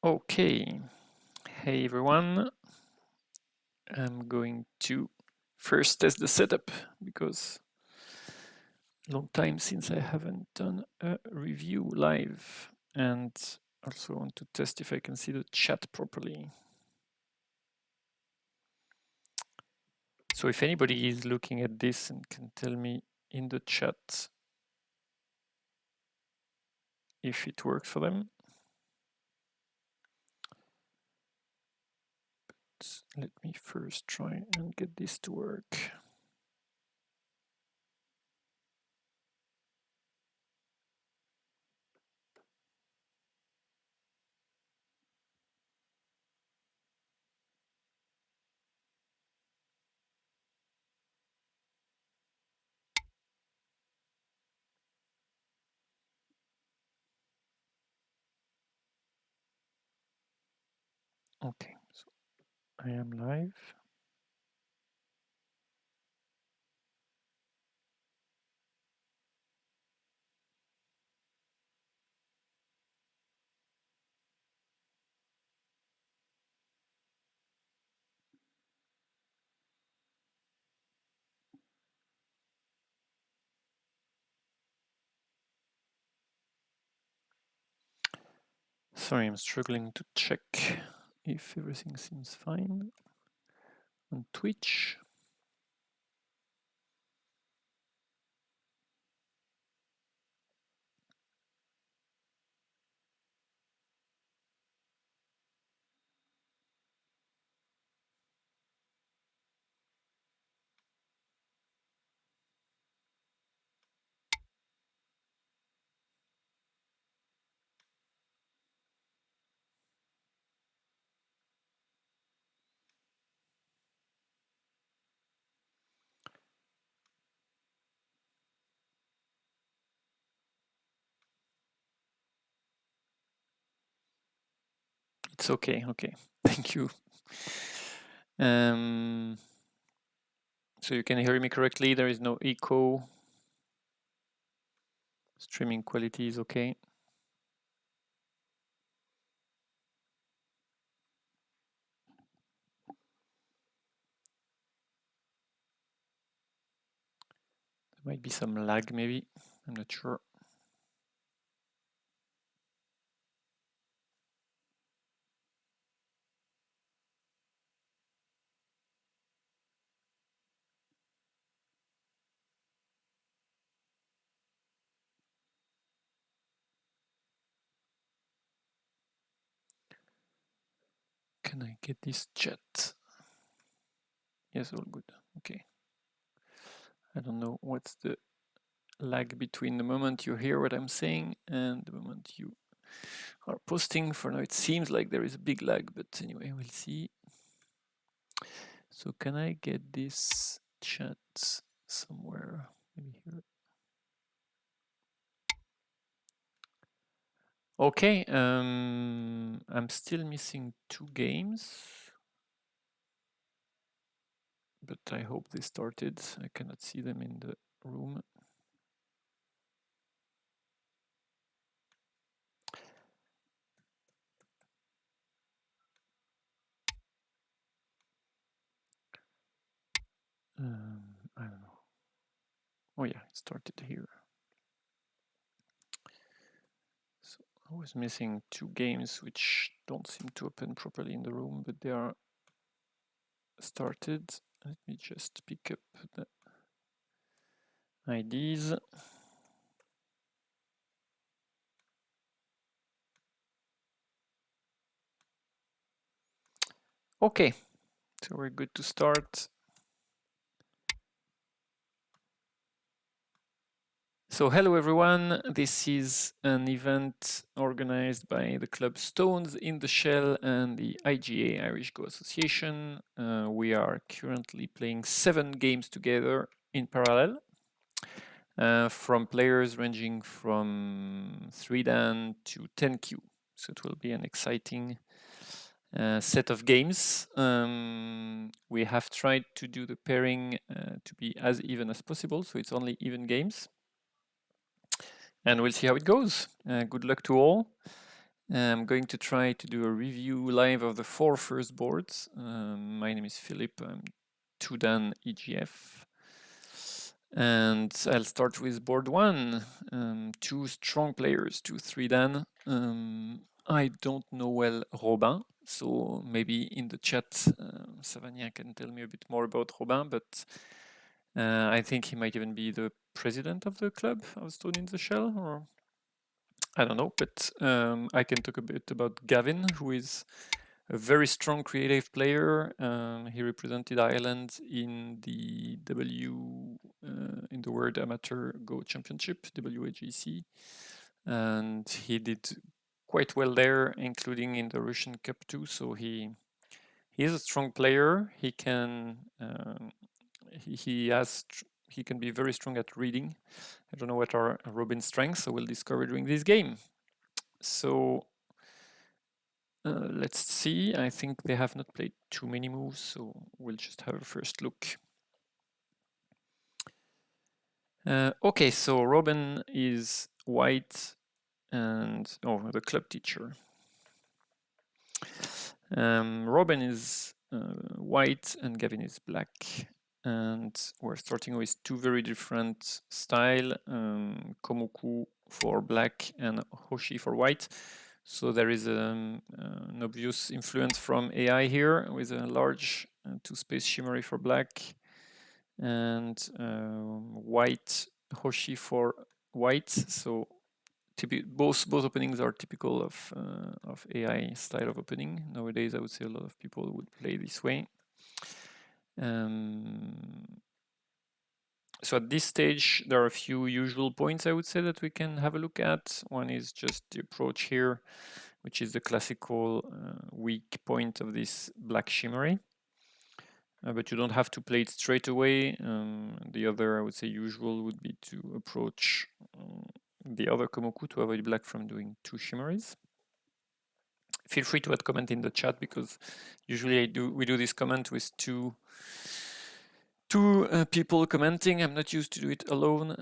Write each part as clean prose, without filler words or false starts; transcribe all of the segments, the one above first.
Okay, hey everyone. I'm going to first test the setup because long time since I haven't done a review live, and also want to test if I can see the chat properly. So if anybody is looking at this and can tell me in the chat if it works for them. But let me first try and get this to work. Okay, so I am live. Sorry, I'm struggling to check if everything seems fine on Twitch. It's okay, okay. Thank you. So you can hear me correctly, there is no echo. Streaming quality is okay. There might be some lag maybe, I'm not sure. Can I get this chat? Yes, all good, okay. I don't know what's the lag between the moment you hear what I'm saying and the moment you are posting. For now, it seems like there is a big lag, but anyway, we'll see. So can I get this chat somewhere? Maybe here. Okay, I'm still missing 2 games, but I hope they started. I cannot see them in the room. I don't know. Oh yeah, it started here. So I was missing 2 games which don't seem to open properly in the room, but they are started. Let me just pick up the IDs. Okay, so we're good to start. So hello everyone, this is an event organized by the Club Stones in the Shell and the IGA, Irish Go Association. We are currently playing 7 games together in parallel from players ranging from 3Dan to 10Q. So it will be an exciting set of games. We have tried to do the pairing to be as even as possible, so it's only even games. And we'll see how it goes. Good luck to all. I'm going to try to do a review live of the 4 first boards. My name is Philip, I'm 2Dan EGF. And I'll start with board 1. 2 strong players, 2 3Dan. I don't know well Robin, so maybe in the chat Savania can tell me a bit more about Robin, but I think he might even be the president of the club of Stone in the Shell, or I don't know, but I can talk a bit about Gavin, who is a very strong creative player. He represented Ireland in the in the World Amateur Go Championship, WAGC, and he did quite well there, including in the Russian Cup too. So he is a strong player. He can he can be very strong at reading. I don't know what are Robin's strengths, so we'll discover during this game. So let's see. I think they have not played too many moves, so we'll just have a first look. Okay, so Robin is white and the club teacher. Robin is white and Gavin is black, and we're starting with 2 very different style. Komuku for black and Hoshi for white. So there is an obvious influence from AI here with a large 2-space shimmery for black and white Hoshi for white. So both openings are typical of AI style of opening. Nowadays, I would say a lot of people would play this way. So at this stage, there are a few usual points I would say that we can have a look at. One is just the approach here, which is the classical weak point of this black shimmery. But you don't have to play it straight away. The other, I would say, usual would be to approach the other Komoku to avoid black from doing 2 shimmeries. Feel free to add comment in the chat, because usually we do this comment with two people commenting. I'm not used to do it alone.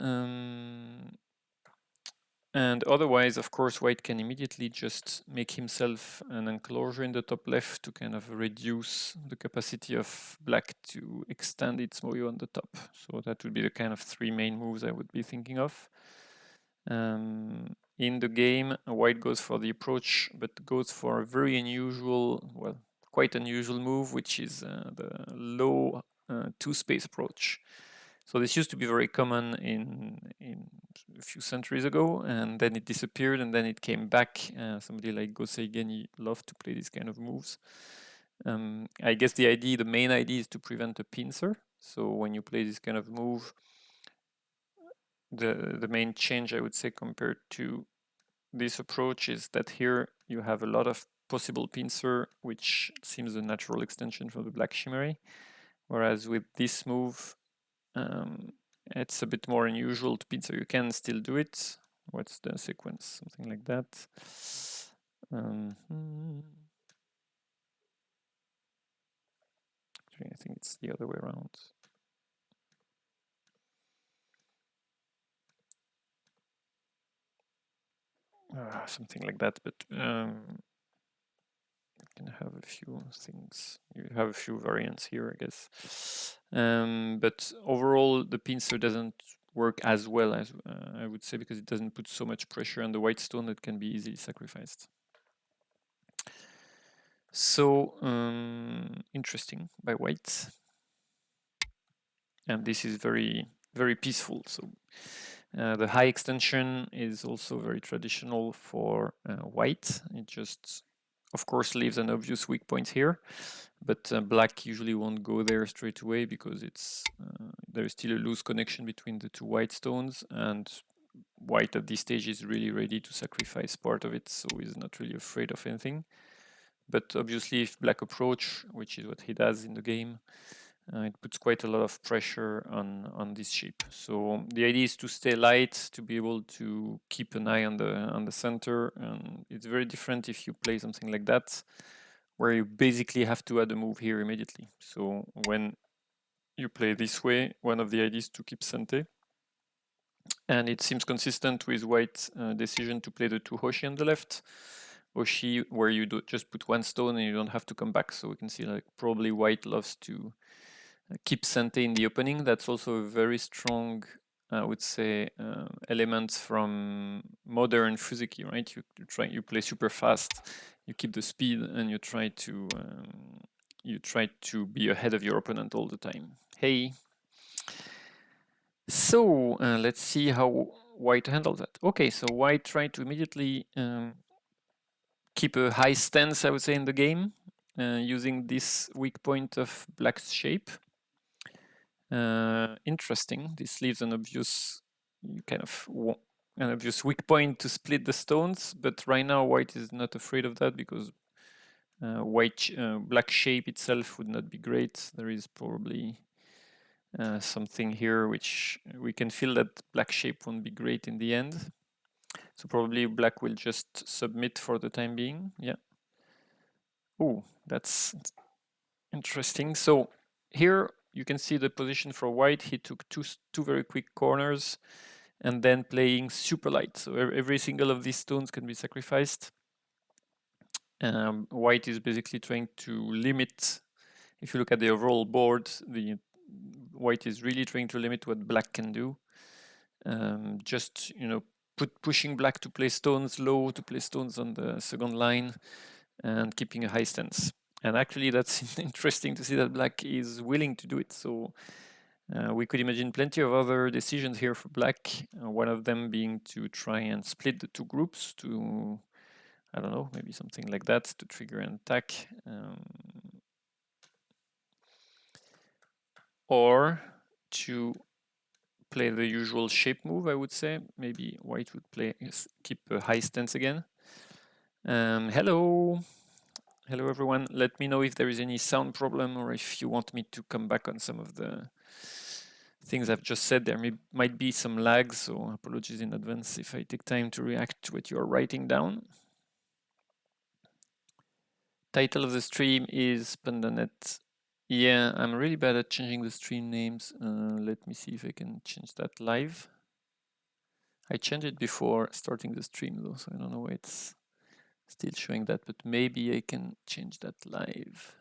And otherwise, of course, white can immediately just make himself an enclosure in the top left to kind of reduce the capacity of black to extend its moyo on the top. So that would be the kind of 3 main moves I would be thinking of. In the game, white goes for the approach, but goes for a very unusual, well, quite unusual move, which is the low 2-space approach. So this used to be very common in a few centuries ago, and then it disappeared, and then it came back. Somebody like Go Seigen loved to play these kind of moves. I guess the main idea is to prevent a pincer. So when you play this kind of move, the main change I would say compared to this approach is that here you have a lot of possible pincer, which seems a natural extension from the black shimmery. Whereas with this move, it's a bit more unusual to pincer. You can still do it. What's the sequence? Something like that. Actually, I think it's the other way around. Something like that, but you can have a few things. You have a few variants here, I guess. But overall, the pincer doesn't work as well as I would say, because it doesn't put so much pressure on the white stone that can be easily sacrificed. So interesting by white, and this is very, very peaceful. So the high extension is also very traditional for white. It just, of course, leaves an obvious weak point here, but black usually won't go there straight away, because it's there is still a loose connection between the 2 white stones, and white at this stage is really ready to sacrifice part of it, so he's not really afraid of anything. But obviously, if black approach, which is what he does in the game, it puts quite a lot of pressure on this shape. So the idea is to stay light, to be able to keep an eye on the center. And it's very different if you play something like that, where you basically have to add a move here immediately. So when you play this way, one of the ideas is to keep Sente. And it seems consistent with white's decision to play the 2 Hoshi on the left, Oshi, where you do just put one stone and you don't have to come back. So we can see like probably white loves to keep Sente in the opening. That's also a very strong, I would say, element from modern Fuzuki, right? You play super fast, you keep the speed, and you try to be ahead of your opponent all the time. Hey. So let's see how white handles that. Okay, so white tried to immediately keep a high stance, I would say, in the game, using this weak point of black's shape. Interesting. This leaves an obvious an obvious weak point to split the stones, but right now white is not afraid of that because black shape itself would not be great. There is probably something here which we can feel that black shape won't be great in the end. So probably black will just submit for the time being. Yeah. Oh, that's interesting. So here you can see the position for white. He took two very quick corners and then playing super light. So every single of these stones can be sacrificed. White is basically trying to limit, if you look at the overall board, the white is really trying to limit what black can do. Just, pushing black to play stones low, to play stones on the second line, and keeping a high stance. And actually, that's interesting to see that black is willing to do it. So we could imagine plenty of other decisions here for black. One of them being to try and split the two groups to, I don't know, maybe something like that to trigger an attack. Or to play the usual shape move, I would say. Maybe white would keep a high stance again. Hello. Hello, everyone. Let me know if there is any sound problem or if you want me to come back on some of the things I've just said. There might be some lags, so apologies in advance if I take time to react to what you're writing down. Title of the stream is Pandanet. Yeah, I'm really bad at changing the stream names. Let me see if I can change that live. I changed it before starting the stream though, so I don't know why it's still showing that, but maybe I can change that live.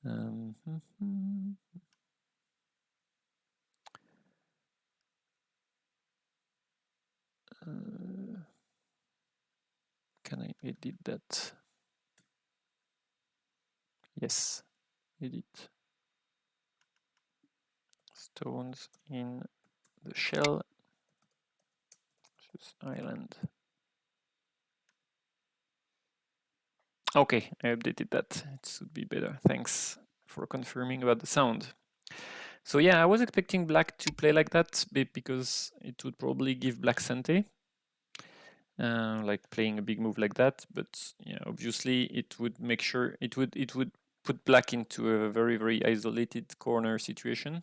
Can I edit that? Yes, edit. Stones in the shell, island. Okay, I updated that. It should be better. Thanks for confirming about the sound. So yeah, I was expecting black to play like that because it would probably give black Sente, like playing a big move like that. But yeah, obviously it would make sure it would put black into a very, very isolated corner situation.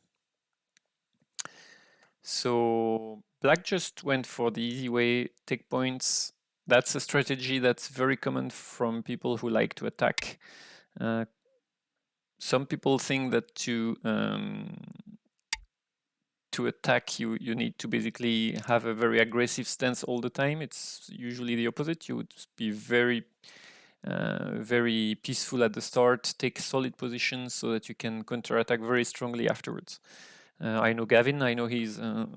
So black just went for the easy way, take points. That's a strategy that's very common from people who like to attack. Some people think that to attack you need to basically have a very aggressive stance all the time. It's usually the opposite. You would be very very peaceful at the start, take solid positions so that you can counterattack very strongly afterwards. I know Gavin, I know he's a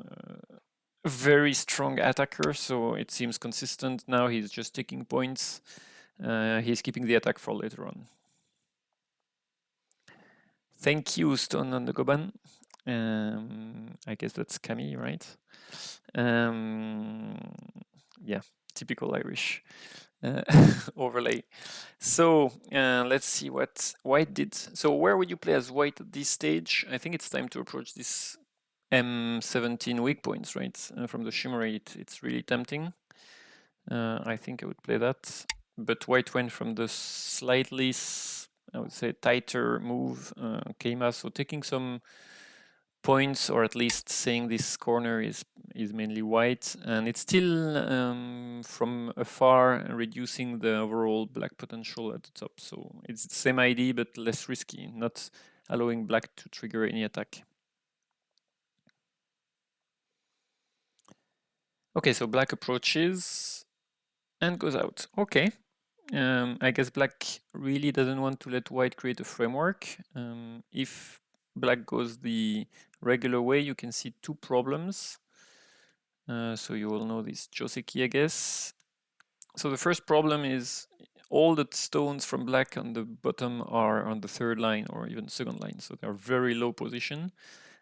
very strong attacker, so it seems consistent. Now he's just taking points. He's keeping the attack for later on. Thank you, Stone on the Goban. I guess that's Camille, right? Yeah, typical Irish overlay. So let's see what white did. So where would you play as white at this stage? I think it's time to approach this M17 weak points, right? From the Shimmery, it's really tempting. I think I would play that. But white went from the slightly, I would say, tighter move, Keima, so taking some points, or at least saying this corner is mainly white, and it's still from afar reducing the overall black potential at the top. So it's the same idea but less risky, not allowing black to trigger any attack. Okay, so black approaches. and goes out. Okay. I guess black really doesn't want to let white create a framework. If black goes the regular way, you can see two problems. So you all know this Joseki, I guess. So the first problem is all the stones from black on the bottom are on the third line or even second line, so they're very low position.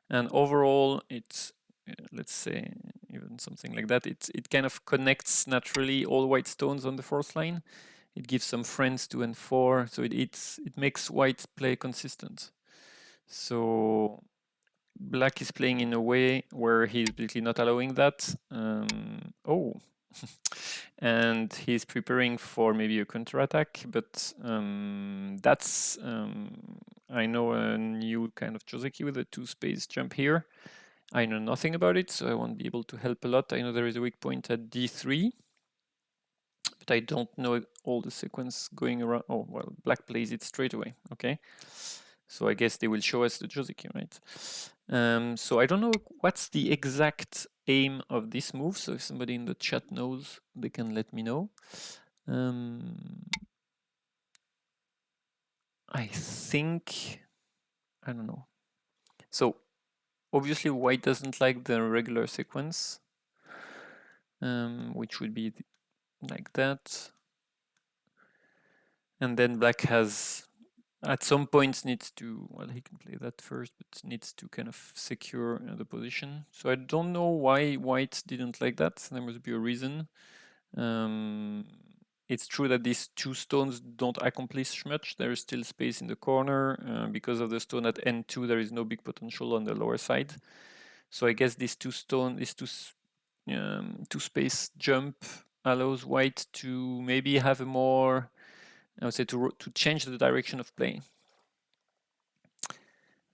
And overall, it's let's say even something like that. It kind of connects naturally all white stones on the fourth line. It gives some friends 2 and 4, so it makes white play consistent. So black is playing in a way where he's basically not allowing that. Oh, and he's preparing for maybe a counterattack, but that's I know a new kind of Joseki with a 2-space jump here. I know nothing about it, so I won't be able to help a lot. I know there is a weak point at d3, but I don't know all the sequence going around. Oh, well, black plays it straight away. Okay. So I guess they will show us the Joseki, right? So I don't know what's the exact aim of this move. So if somebody in the chat knows, they can let me know. I think, I don't know. So obviously white doesn't like the regular sequence, which would be like that. And then black has at some points needs to, well, he can play that first, but needs to kind of secure the position. So I don't know why white didn't like that. There must be a reason. It's true that these two stones don't accomplish much. There is still space in the corner. Because of the stone at n2, there is no big potential on the lower side. So I guess these two space jump allows white to maybe have a more, I would say, to change the direction of play.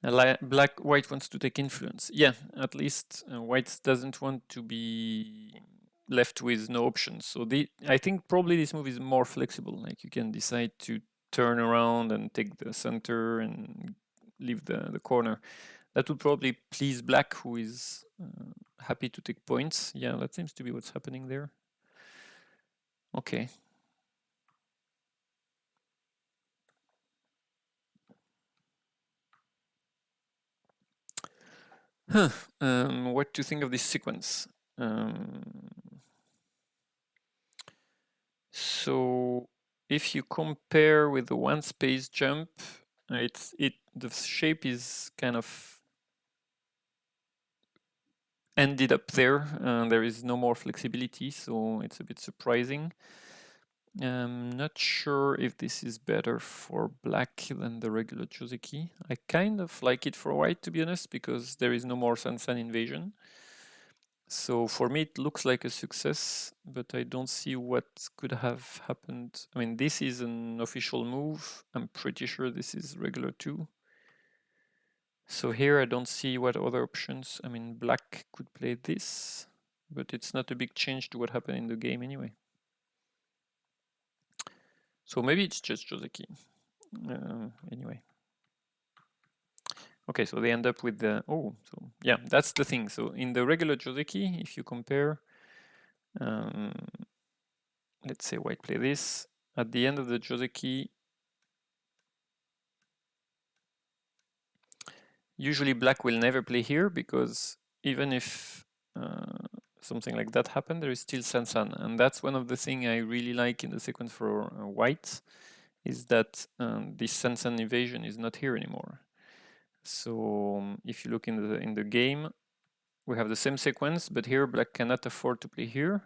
White wants to take influence. Yeah, at least white doesn't want to be left with no options. So I think probably this move is more flexible. Like you can decide to turn around and take the center and leave the corner. That would probably please black, who is happy to take points. Yeah, that seems to be what's happening there. Okay. Huh. What to think of this sequence? So if you compare with the one space jump, the shape is kind of ended up there. There is no more flexibility, so it's a bit surprising. I'm not sure if this is better for black than the regular Joseki. I kind of like it for white, to be honest, because there is no more Sansan invasion. So for me, it looks like a success, but I don't see what could have happened. I mean, this is an official move. I'm pretty sure this is regular too. So here I don't see what other options. I mean, black could play this, but it's not a big change to what happened in the game anyway. So maybe it's just Joseki. Anyway. Okay, so they end up with the, oh, so yeah, that's the thing. So in the regular Joseki, if you compare, let's say white play this, at the end of the Joseki, usually black will never play here because even if something like that happened, there is still Sansan. And that's one of the things I really like in the sequence for white, is that this Sansan evasion is not here anymore. So if you look in the game, we have the same sequence, but here black cannot afford to play here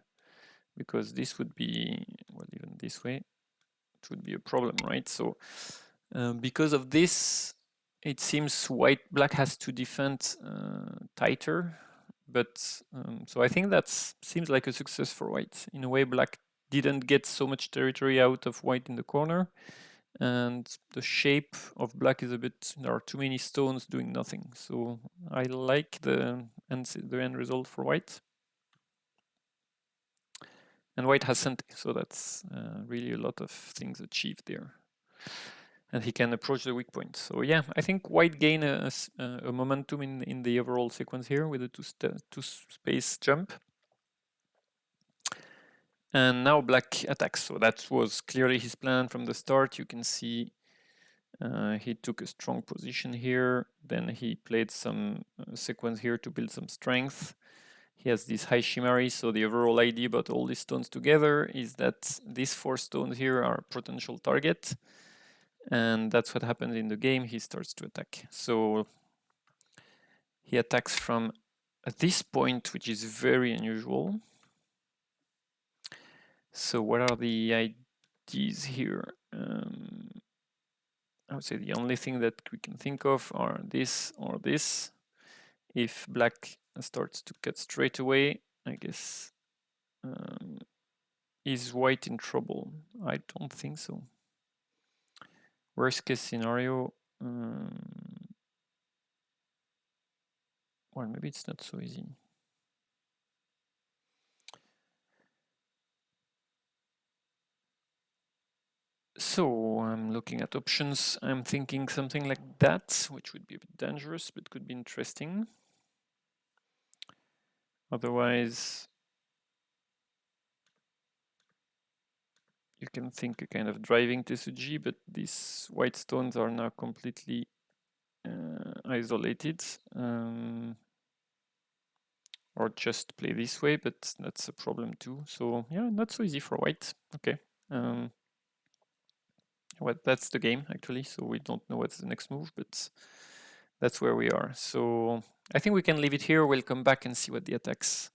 because this would be, well, even this way, it would be a problem, right? So because of this, it seems black has to defend tighter, but so I think that seems like a success for white. In a way, black didn't get so much territory out of white in the corner, and the shape of black is a bit, there are too many stones doing nothing. So I like the end result for white. And white has Sente, so that's really a lot of things achieved there. And he can approach the weak point. So yeah, I think white gain a momentum in the overall sequence here with the two space jump. And now black attacks. So that was clearly his plan from the start. You can see he took a strong position here. Then he played some sequence here to build some strength. He has this high Shimari, so the overall idea about all these stones together is that these 4 stones here are a potential target. And that's what happens in the game. He starts to attack. So he attacks from this point, which is very unusual. So what are the ideas here? I would say the only thing that we can think of are this or this. If black starts to cut straight away, I guess, is white in trouble? I don't think so. Worst case scenario, well, maybe it's not so easy. So I'm looking at options. I'm thinking something like that, which would be a bit dangerous, but could be interesting. Otherwise, you can think a kind of driving Tesuji, but these white stones are now completely isolated. Or just play this way, but that's a problem too. So yeah, not so easy for white. Okay. Well, that's the game actually, so we don't know what's the next move, but that's where we are. So I think we can leave it here. We'll come back and see what the attacks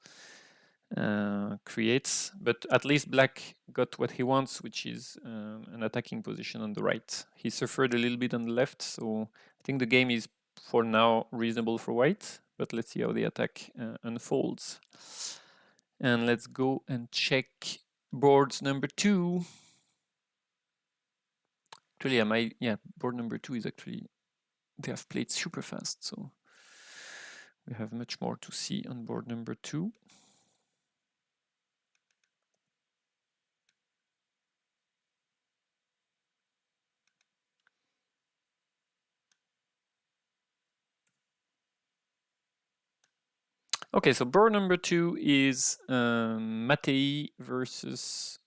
creates, but at least black got what he wants, which is an attacking position on the right. He suffered a little bit on the left, so I think the game is for now reasonable for white, but let's see how the attack unfolds. And let's go and check boards number 2. Actually, board number 2 is actually, they have played super fast, so we have much more to see on board number 2. Okay, so board number 2 is Mattei versus,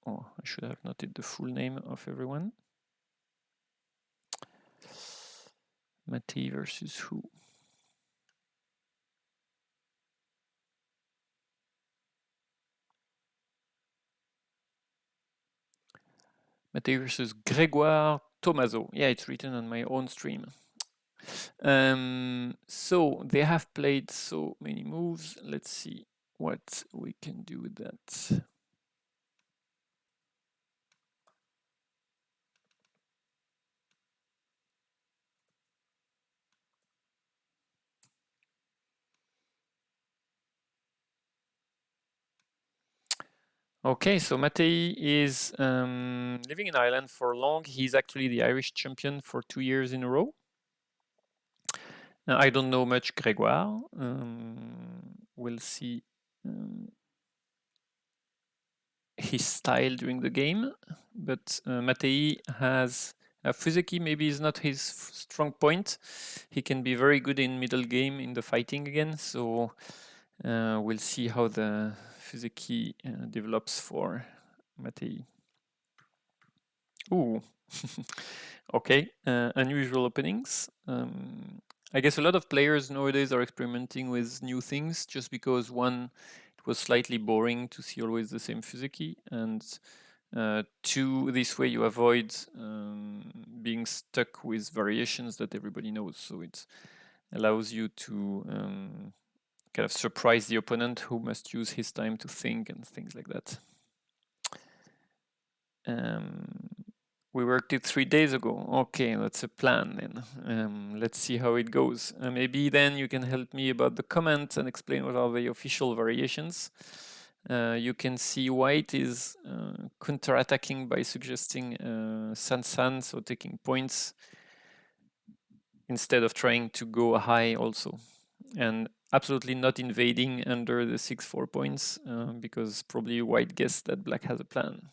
oh, I should have noted the full name of everyone. Mattei versus who? Mattei versus Grégoire Tomaso. Yeah, it's written on my own stream. So they have played so many moves. Let's see what we can do with that. Okay, so Mattei is living in Ireland for long. He's actually the Irish champion for 2 years in a row. I don't know much Grégoire. We'll see his style during the game, but Mattei has Fuseki maybe is not his strong point. He can be very good in middle game in the fighting again, so we'll see how the Fuseki develops for Mattei. Ooh, okay, unusual openings. I guess a lot of players nowadays are experimenting with new things just because one, it was slightly boring to see always the same Fuseki, and 2, this way you avoid being stuck with variations that everybody knows. So it allows you to kind of surprise the opponent who must use his time to think and things like that. We worked it 3 days ago. Okay, that's a plan then. Let's see how it goes. Maybe then you can help me about the comments and explain what are the official variations. You can see white is counter-attacking by suggesting San-San, so taking points instead of trying to go high also. And absolutely not invading under the 6-4 points because probably white guessed that black has a plan.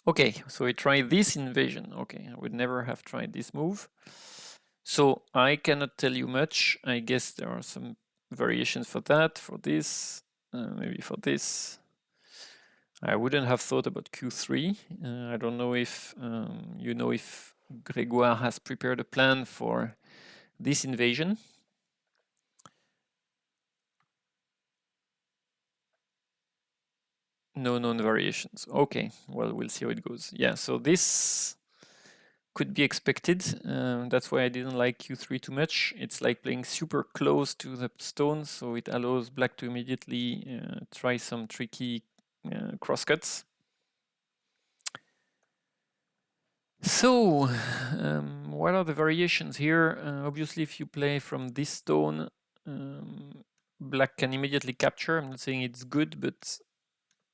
Okay, so we try this invasion. Okay, I would never have tried this move. So I cannot tell you much. I guess there are some variations for that, for this. maybe for this. I wouldn't have thought about Q3. I don't know if you know if Grégoire has prepared a plan for this invasion. No known variations. Okay, well, we'll see how it goes. Yeah, so this could be expected. That's why I didn't like Q3 too much. It's like playing super close to the stone, so it allows black to immediately try some tricky crosscuts. So, what are the variations here? Obviously, if you play from this stone, black can immediately capture. I'm not saying it's good, but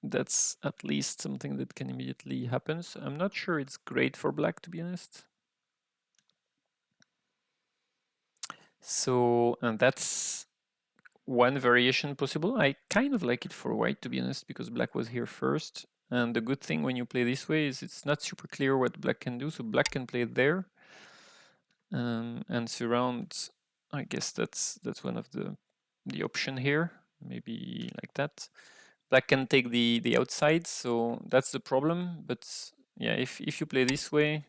that's at least something that can immediately happen. So I'm not sure it's great for black, to be honest. So, and that's one variation possible. I kind of like it for white, to be honest, because black was here first. And the good thing when you play this way is it's not super clear what black can do. So black can play there and surround. I guess that's one of the option here. Maybe like that. Black can take the outside, so that's the problem. But yeah, if you play this way,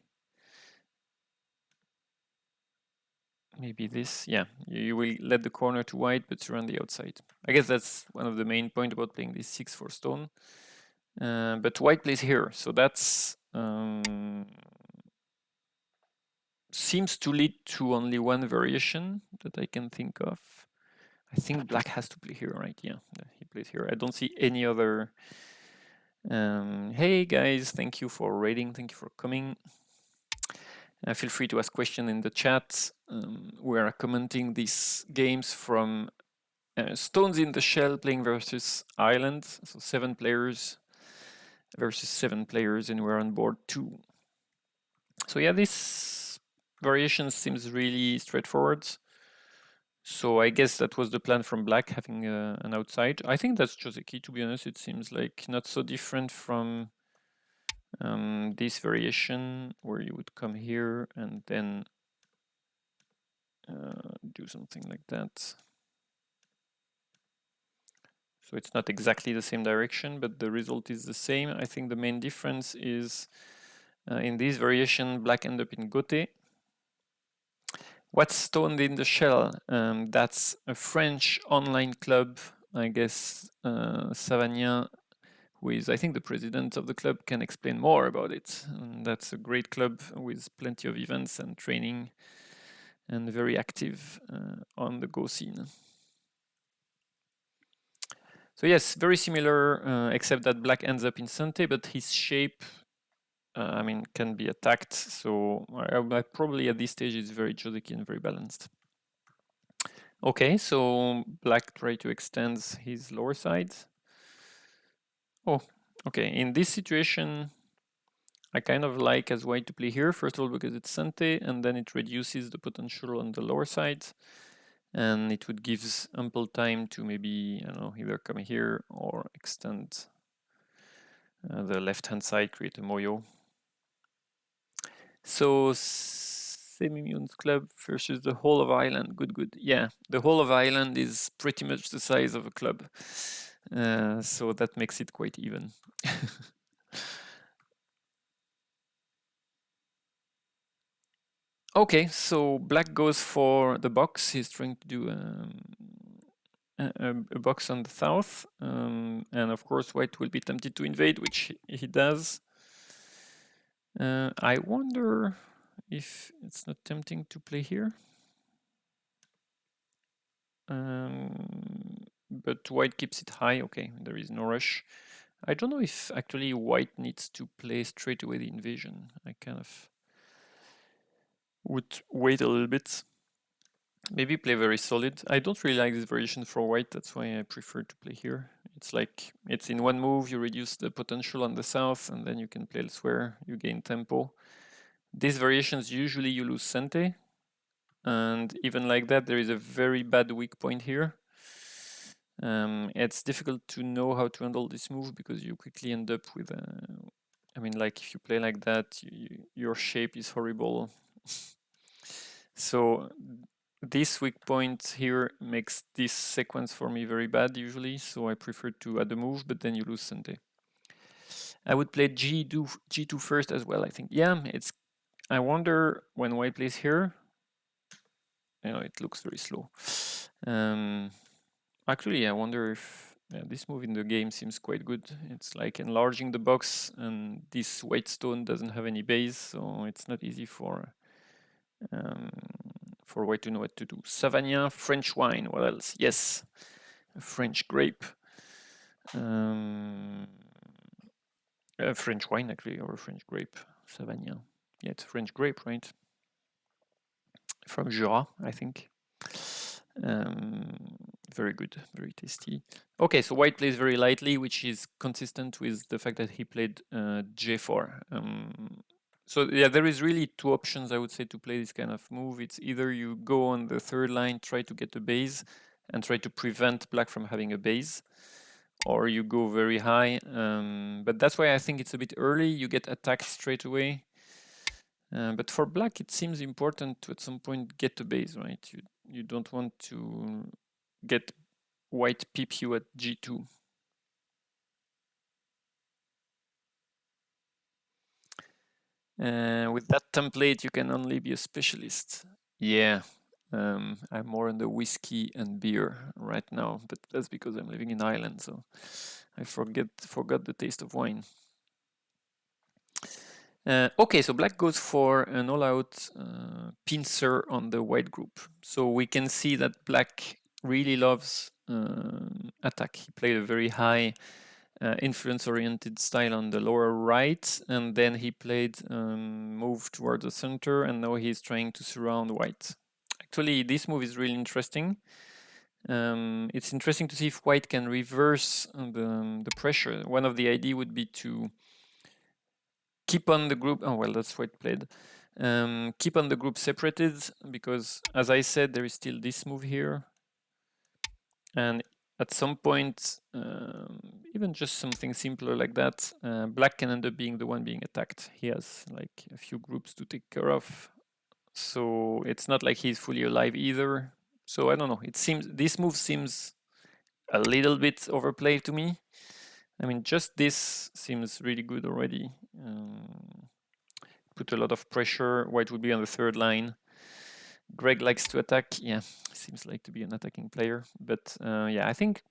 maybe this, yeah, you will let the corner to white, but surround the outside. I guess that's one of the main point about playing this 6-4 stone. But white plays here, so that's seems to lead to only one variation that I can think of. I think black has to play here, right? Yeah, he plays here. I don't see any other. Hey guys, thank you for raiding. Thank you for coming. Feel free to ask questions in the chat. We are commenting these games from Stones in the Shell playing versus Ireland. So 7 players versus 7 players, and we're on board 2. So yeah, this variation seems really straightforward. So I guess that was the plan from black, having an outside. I think that's just a key, to be honest. It seems like not so different from this variation where you would come here and then do something like that. So it's not exactly the same direction, but the result is the same. I think the main difference is in this variation, black end up in Gote. What's Stoned in the Shell? That's a French online club, I guess. Savagnin, who is, I think, the president of the club, can explain more about it. And that's a great club with plenty of events and training, and very active on the Go scene. So yes, very similar, except that black ends up in Sante, but his shape, I mean, can be attacked. So I probably at this stage is very Joseki and very balanced. Okay, so black try to extend his lower side. Oh, okay. In this situation, I kind of like as white to play here. First of all, because it's Sante, and then it reduces the potential on the lower side. And it would give ample time to maybe, I don't know, either come here or extend the left-hand side, create a moyo. So Semi-Mune's club versus the whole of Ireland. Good, good. Yeah, the whole of Ireland is pretty much the size of a club. So that makes it quite even. Okay, so black goes for the box. He's trying to do a box on the south. And of course, white will be tempted to invade, which he does. I wonder if it's not tempting to play here. But white keeps it high. Okay, there is no rush. I don't know if actually white needs to play straight away the invasion. I kind of would wait a little bit. Maybe play very solid. I don't really like this variation for white. That's why I prefer to play here. It's like, it's in one move, you reduce the potential on the south, and then you can play elsewhere, you gain tempo. These variations, usually you lose Sente. And even like that, there is a very bad weak point here. It's difficult to know how to handle this move because you quickly end up with I mean, like if you play like that, your shape is horrible. So this weak point here makes this sequence for me very bad usually, so I prefer to add a move, but then you lose Sante. I would play G2 first as well, I think. Yeah, it's. I wonder when white plays here. You know, it looks very slow. Actually, I wonder if this move in the game seems quite good. It's like enlarging the box, and this white stone doesn't have any base, so it's not easy for white to know what to do. Savagnin, French wine. What else? Yes, a French grape. French wine actually, or a French grape. Savagnin. Yeah, it's French grape, right? From Jura, I think. Very good, very tasty. Okay, so white plays very lightly, which is consistent with the fact that he played J4. So yeah, there is really two options, I would say, to play this kind of move. It's either you go on the third line, try to get a base, and try to prevent black from having a base, or you go very high. But that's why I think it's a bit early. You get attacked straight away. But for black, it seems important to at some point get a base, right? You don't want to get white peep you at G2. With that template, you can only be a specialist. Yeah, I'm more on the whiskey and beer right now, but that's because I'm living in Ireland, so I forgot the taste of wine. Okay, so black goes for an all-out pincer on the white group. So we can see that black really loves attack. He played a very high influence-oriented style on the lower right, and then he played move towards the center, and now he's trying to surround white. Actually, this move is really interesting. It's interesting to see if white can reverse the pressure. One of the idea would be to keep on the group. Oh well, that's white played. Keep on the group separated because, as I said, there is still this move here, and at some point, even just something simpler like that, black can end up being the one being attacked. He has like a few groups to take care of, so it's not like he's fully alive either. So I don't know. It seems this move seems a little bit overplayed to me. I mean, just this seems really good already. Put a lot of pressure. White would be on the third line. Greg likes to attack. Yeah, seems like to be an attacking player. But yeah, I think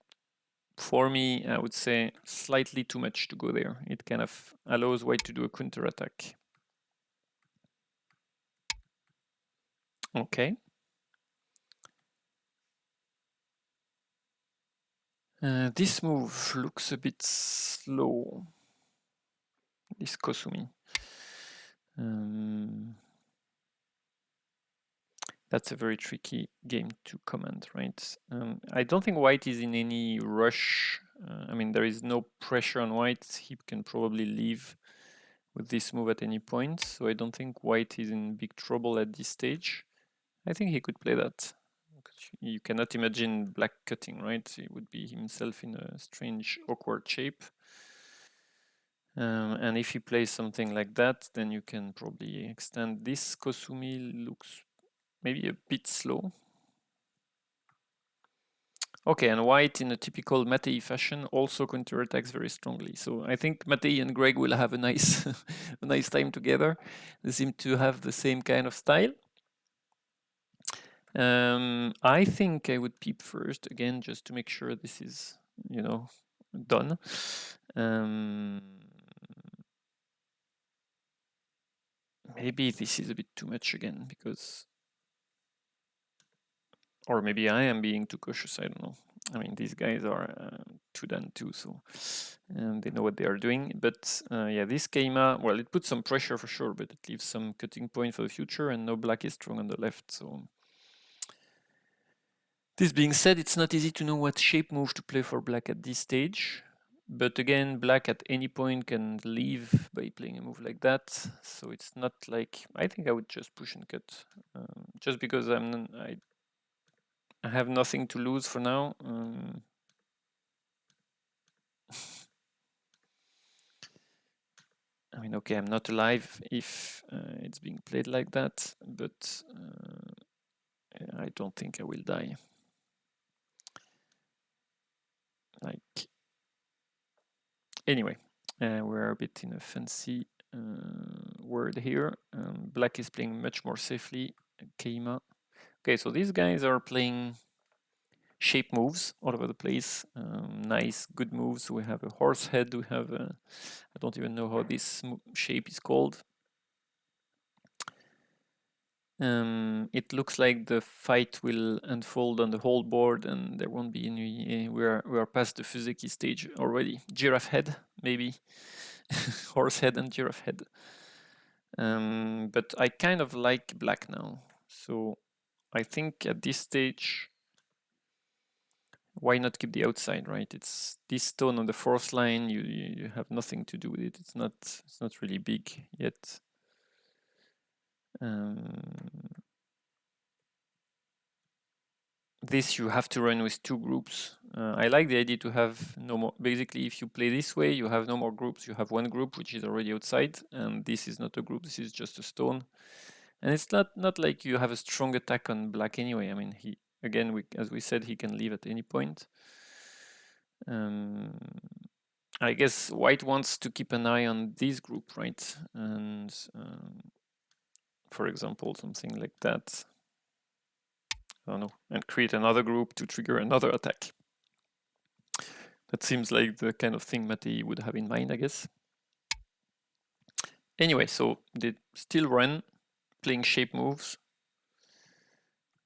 for me, I would say slightly too much to go there. It kind of allows white to do a counter attack. Okay. This move looks a bit slow. This Kosumi. That's a very tricky game to comment, right? I don't think white is in any rush. I mean, there is no pressure on white. He can probably leave with this move at any point. So I don't think white is in big trouble at this stage. I think he could play that. You cannot imagine black cutting, right? He would be himself in a strange, awkward shape. And if he plays something like that, then you can probably extend. This Kosumi looks maybe a bit slow. Okay, and white in a typical Matei fashion also counterattacks very strongly. So I think Matei and Greg will have a nice, a nice time together. They seem to have the same kind of style. I think I would peep first again, just to make sure this is, you know, done. Maybe this is a bit too much again because, or maybe I am being too cautious. I don't know. I mean, these guys are 2-2, so they know what they are doing. But yeah, this Keima, well, it puts some pressure for sure, but it leaves some cutting point for the future, and no black is strong on the left. So this being said, it's not easy to know what shape move to play for black at this stage. But again, black at any point can leave by playing a move like that. So it's not like, I think I would just push and cut, just because I have nothing to lose for now. I mean, okay, I'm not alive if it's being played like that, but I don't think I will die. Like, anyway, we're a bit in a fancy word here. Black is playing much more safely. Keima. Okay, so these guys are playing shape moves all over the place. Nice, good moves. We have a horse head. We have a, I don't even know how this shape is called. It looks like the fight will unfold on the whole board, and there won't be any. We are past the Fuzeki stage already. Giraffe head, maybe. Horse head and giraffe head. But I kind of like black now, so I think at this stage, why not keep the outside, right? It's this stone on the fourth line. You have nothing to do with it. It's not really big yet. This you have to run with two groups. I like the idea to have no more. Basically, if you play this way, you have no more groups. You have one group which is already outside, and this is not a group. This is just a stone. And it's not like you have a strong attack on black anyway. I mean, he again, as we said, he can leave at any point. I guess white wants to keep an eye on this group, right? And for example, something like that. I don't know, and create another group to trigger another attack. That seems like the kind of thing Matei would have in mind, I guess. Anyway, so they still run, playing shape moves.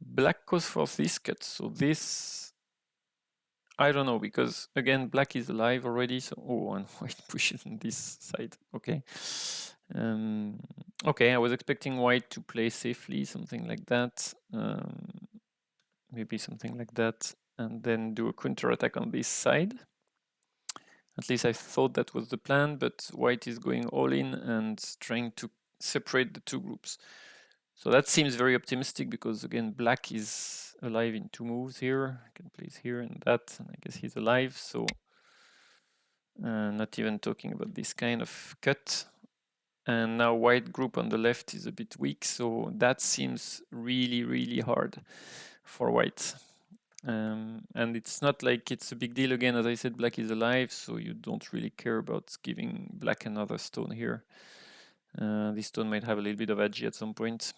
Black goes for this cut, so this, I don't know, because again, black is alive already, so, oh, and white pushes on this side, okay. Okay, I was expecting white to play safely, something like that. Maybe something like that, and then do a counter attack on this side. At least I thought that was the plan, but white is going all in and trying to separate the two groups. So that seems very optimistic because again, black is alive in two moves here. I can place here and that, and I guess he's alive. So not even talking about this kind of cut. And now white group on the left is a bit weak, so that seems really, really hard for white. And it's not like it's a big deal. Again, as I said, black is alive, so you don't really care about giving black another stone here. This stone might have a little bit of edge at some point.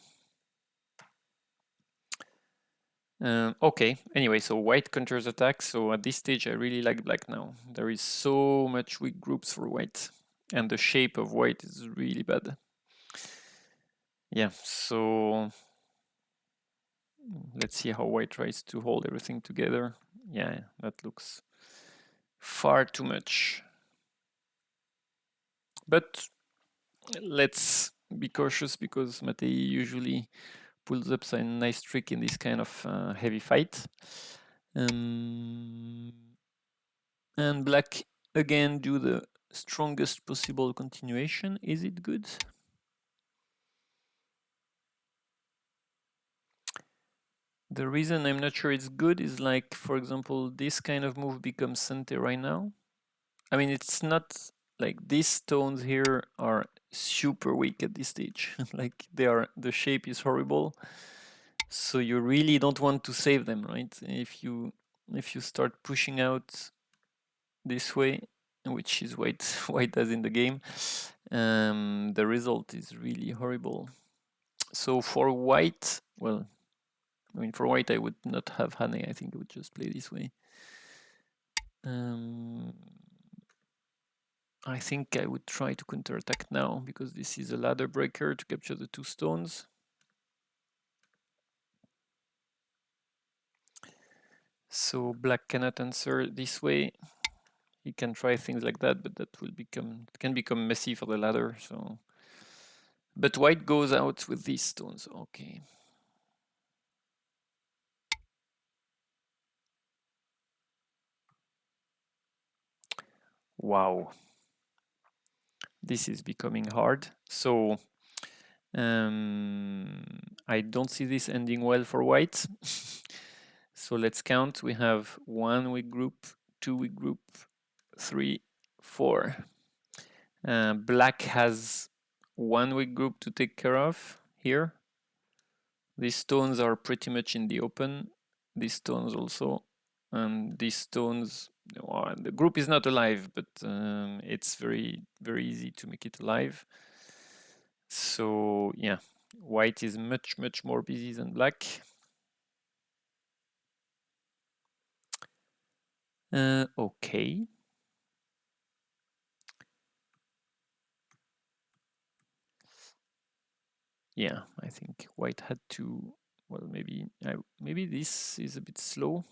Okay, anyway, so white counters attack. So at this stage, I really like black now. There is so much weak groups for white, and the shape of white is really bad. Yeah, so let's see how white tries to hold everything together. Yeah, that looks far too much. But let's be cautious because Matei usually pulls up some nice trick in this kind of heavy fight. And black again do the strongest possible continuation. Is it good? The reason I'm not sure it's good is like, for example, this kind of move becomes Sente right now. I mean, it's not like these stones here are super weak at this stage. Like they are, the shape is horrible. So you really don't want to save them, right? If you start pushing out this way, which is white white does in the game, the result is really horrible. So for white, well, I mean, for white, I would not have Hane. I think I would just play this way. I think I would try to counterattack now because this is a ladder breaker to capture the two stones. So black cannot answer this way. He can try things like that, but that will can become messy for the ladder. So, but white goes out with these stones. Okay. Wow. This is becoming hard. So I don't see this ending well for white. So let's count. We have 1 weak group, 2 weak group, 3, 4. Black has 1 weak group to take care of here. These stones are pretty much in the open. These stones also, and these stones. Well, the group is not alive, but it's very easy to make it alive. So yeah, white is much more busy than black. Okay. Yeah, I think white had to. Well, maybe this is a bit slow.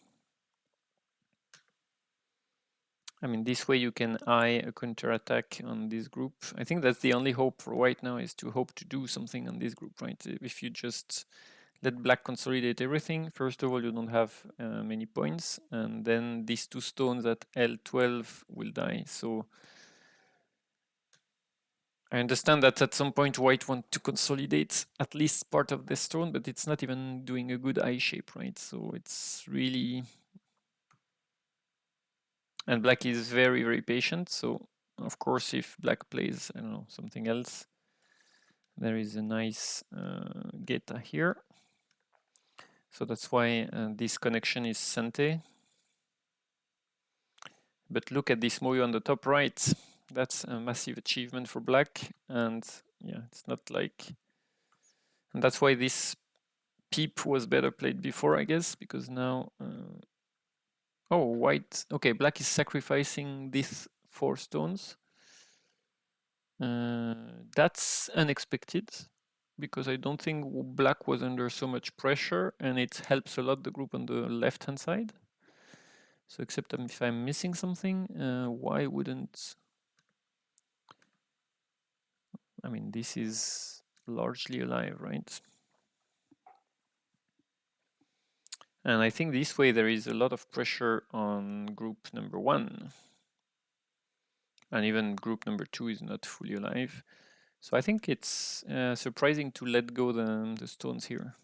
I mean, this way you can eye a counterattack on this group. I think that's the only hope for white now, is to hope to do something on this group, right? If you just let black consolidate everything, first of all, you don't have many points, and then these two stones at L12 will die. So I understand that at some point white want to consolidate at least part of the stone, but it's not even doing a good eye shape, right? So it's really... And black is very patient, so of course if black plays, I don't know, something else, there is a nice Geta here. So that's why this connection is Sante. But look at this Moyo on the top right. That's a massive achievement for black. And yeah, it's not like... And that's why this peep was better played before, I guess, because now... oh, white. Okay, black is sacrificing these 4 stones. That's unexpected, because I don't think black was under so much pressure, and it helps a lot the group on the left hand side. So except if I'm missing something, why wouldn't... I mean, this is largely alive, right? And I think this way there is a lot of pressure on group number 1. And even group number 2 is not fully alive. So I think it's surprising to let go the stones here.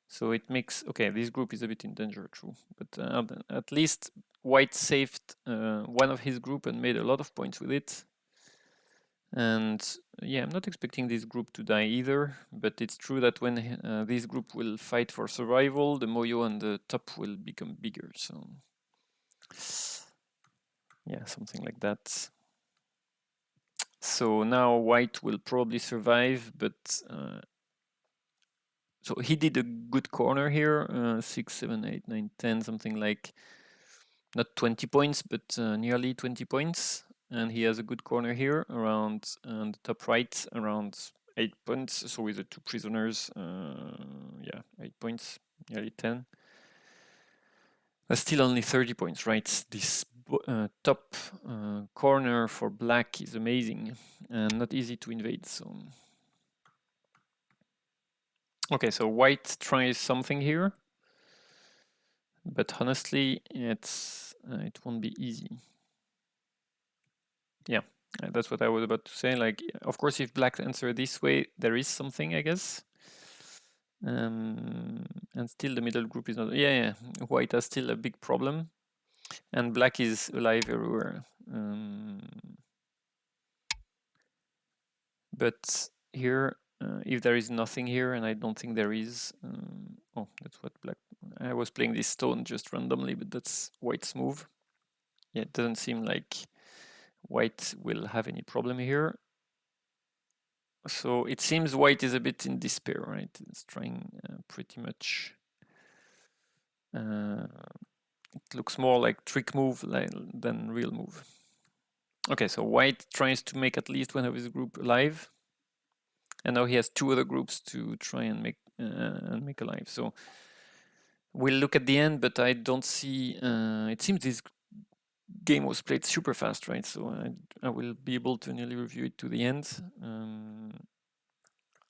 So it makes... okay, this group is a bit in danger, true. But at least white saved one of his group and made a lot of points with it. And yeah, I'm not expecting this group to die either, but it's true that when this group will fight for survival, the Moyo on the top will become bigger. So yeah, something like that. So now white will probably survive, but so he did a good corner here, 6, 7, 8, 9, 10, something like not 20 points, but nearly 20 points. And he has a good corner here around on the top right, around 8 points. So with the 2 prisoners, yeah, 8 points, nearly 10. That's still only 30 points, right? This top corner for black is amazing and not easy to invade. So okay, so white tries something here, but honestly, it won't be easy. Yeah, that's what I was about to say. Like, of course, if black answer this way, there is something, I guess. And still the middle group is not... yeah, white has still a big problem, and black is alive everywhere. But here, if there is nothing here, and I don't think there is... oh, that's what black... I was playing this stone just randomly, but that's white's move. Yeah, it doesn't seem like white will have any problem here. So it seems white is a bit in despair, right? It's trying pretty much... it looks more like trick move than real move. Okay, so white tries to make at least one of his group alive, and now he has 2 other groups to try and make alive. So we'll look at the end, but I don't see... it seems this game was played super fast, right? So I will be able to nearly review it to the end.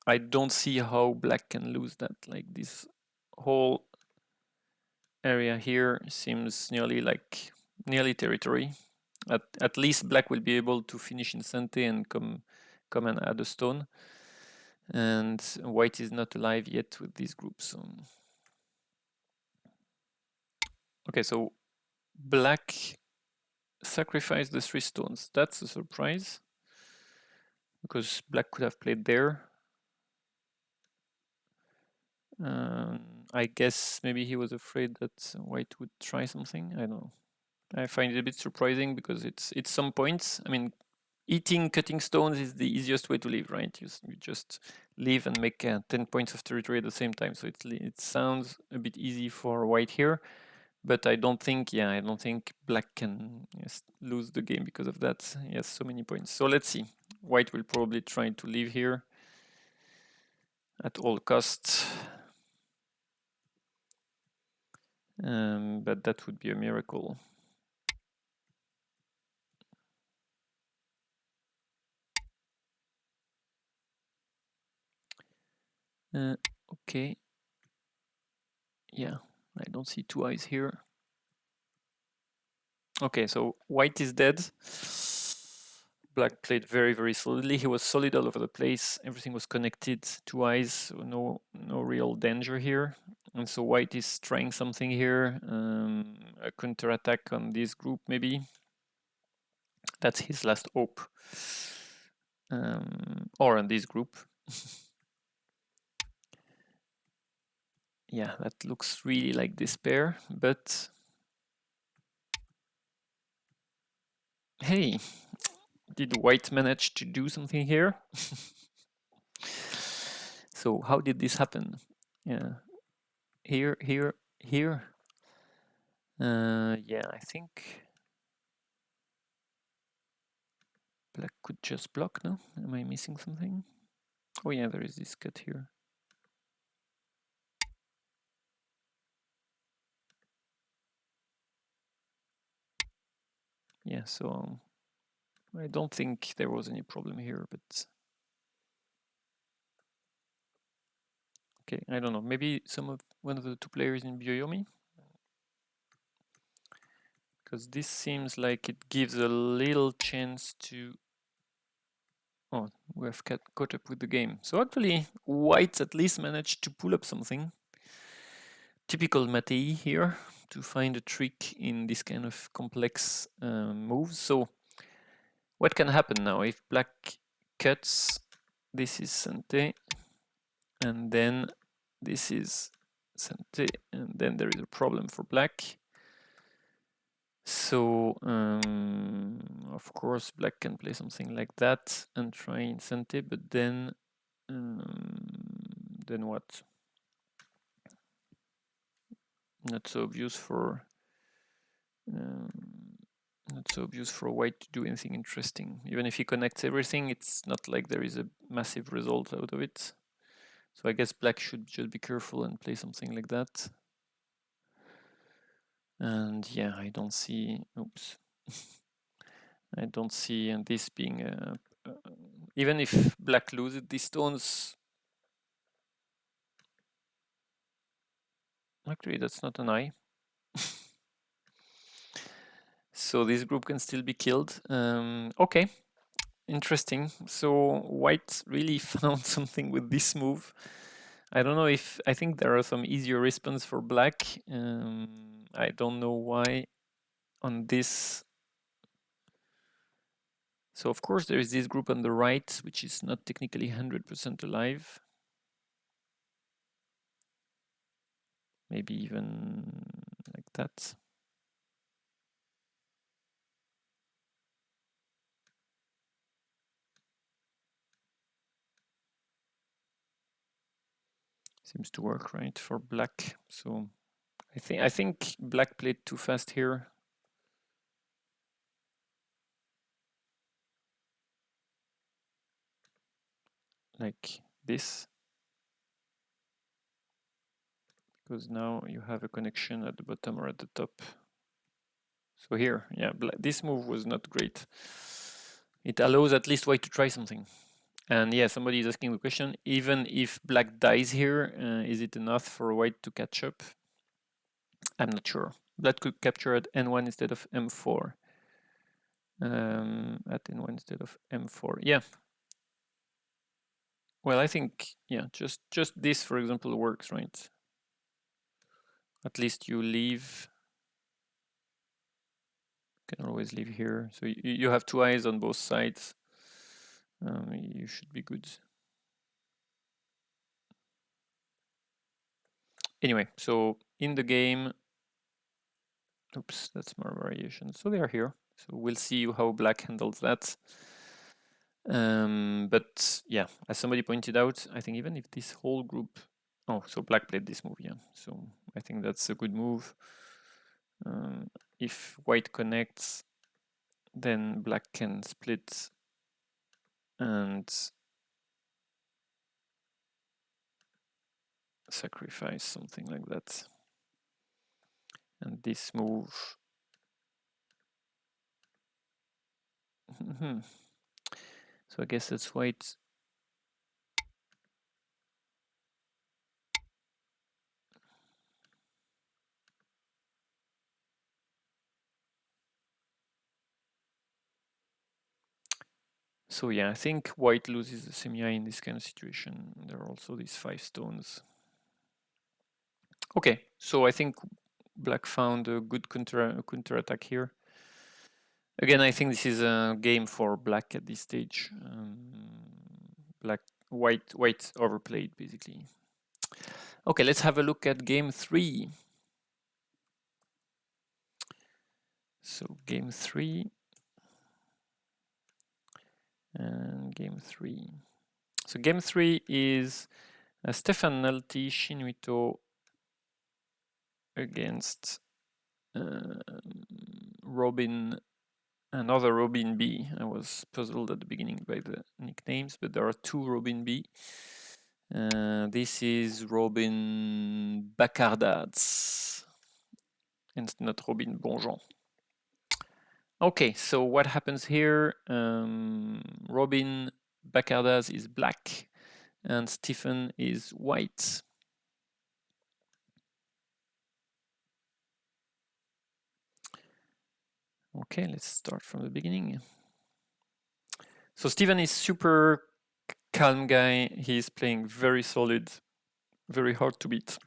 I don't see how black can lose that. Like, this whole area here seems nearly territory. At least black will be able to finish in Sante and come and add a stone. And white is not alive yet with these groups. So. Okay, so black sacrificed the 3 stones. That's a surprise, because black could have played there. I guess maybe he was afraid that white would try something. I don't know. I find it a bit surprising because it's some points. I mean, cutting stones is the easiest way to live, right? You just live and make 10 points of territory at the same time. So it sounds a bit easy for white here, but I don't think black can lose the game because of that. He has so many points. So let's see. White will probably try to live here at all costs. But that would be a miracle. Okay. Yeah, I don't see two eyes here. Okay, so white is dead. Black played very, very solidly. He was solid all over the place. Everything was connected. Two eyes, so no real danger here. And so white is trying something here. A counter attack on this group, maybe. That's his last hope. Or on this group. Yeah, that looks really like despair, but hey, did white manage to do something here? So how did this happen? Yeah, here. Yeah, I think black could just block, no? Am I missing something? Oh yeah, there is this cut here. Yeah, so I don't think there was any problem here, but okay, I don't know. Maybe one of the two players in Byoyomi, because this seems like it gives a little chance to. Oh, we have caught up with the game. So actually, white at least managed to pull up something. Typical Matei here to find a trick in this kind of complex moves. So what can happen now if black cuts? This is Sente, and then this is Sente, and then there is a problem for black. So of course black can play something like that and try in Sente, but then what? Not so obvious for white to do anything interesting. Even if he connects everything, it's not like there is a massive result out of it. So I guess black should just be careful and play something like that. And yeah, I don't see. Oops. I don't see this being even if black loses these stones. Actually, that's not an eye. So this group can still be killed. Okay, interesting. So white really found something with this move. I don't know if I think there are some easier response for black. I don't know why on this. So of course there is this group on the right, which is not technically 100% alive. Maybe even like that. Seems to work, right, for black. So I think black played too fast here. Like this. Because now you have a connection at the bottom or at the top. So here, yeah, this move was not great. It allows at least white to try something. And yeah, somebody is asking the question, even if black dies here, is it enough for white to catch up? I'm not sure. Black could capture at n1 instead of m4. At n1 instead of m4. Yeah. Well, I think, yeah, just this, for example, works, right? At least you leave. You can always leave here. So you have two eyes on both sides. You should be good. Anyway, so in the game, oops, that's more variations. So they are here. So we'll see how black handles that. But yeah, as somebody pointed out, I think even if this whole group, oh, so black played this move, yeah. So I think that's a good move. If white connects, then black can split and sacrifice something like that. And this move. So I guess that's white. So yeah, I think white loses the semi in this kind of situation. There are also these 5 stones. Okay, so I think black found a good counter attack here. Again, I think this is a game for black at this stage. White overplayed basically. Okay, let's have a look at game 3. So game 3 and game 3. So game 3 is Stefan Nolte Shin-Uto against Robin, another Robin B. I was puzzled at the beginning by the nicknames, but there are 2 Robin B. This is Robin Bacardaz and not Robin Bonjean. Okay, so what happens here? Robin Bacardaz is black and Stefan is white. Okay, let's start from the beginning. So Stefan is super calm guy. He's playing very solid, very hard to beat.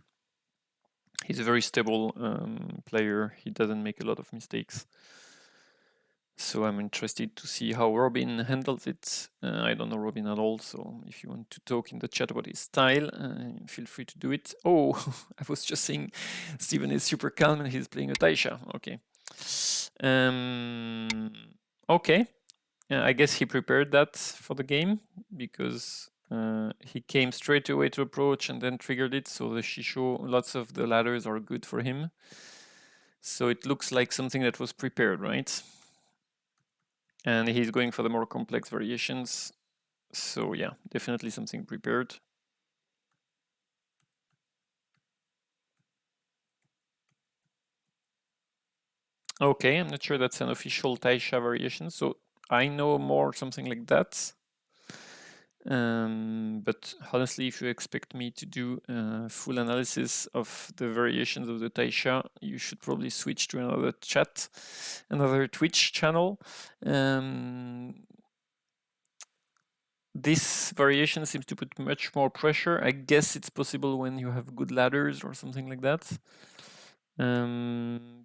He's a very stable player. He doesn't make a lot of mistakes. So I'm interested to see how Robin handles it. I don't know Robin at all, so if you want to talk in the chat about his style, feel free to do it. Oh, I was just saying Stefan is super calm and he's playing a Taisha. Okay. Okay. I guess he prepared that for the game because he came straight away to approach and then triggered it. So the Shisho, lots of the ladders are good for him. So it looks like something that was prepared, right? And he's going for the more complex variations. So yeah, definitely something prepared. Okay, I'm not sure that's an official Taisha variation. So I know more something like that. But honestly, if you expect me to do a full analysis of the variations of the Taisha, you should probably switch to another chat, another Twitch channel. This variation seems to put much more pressure. I guess it's possible when you have good ladders or something like that.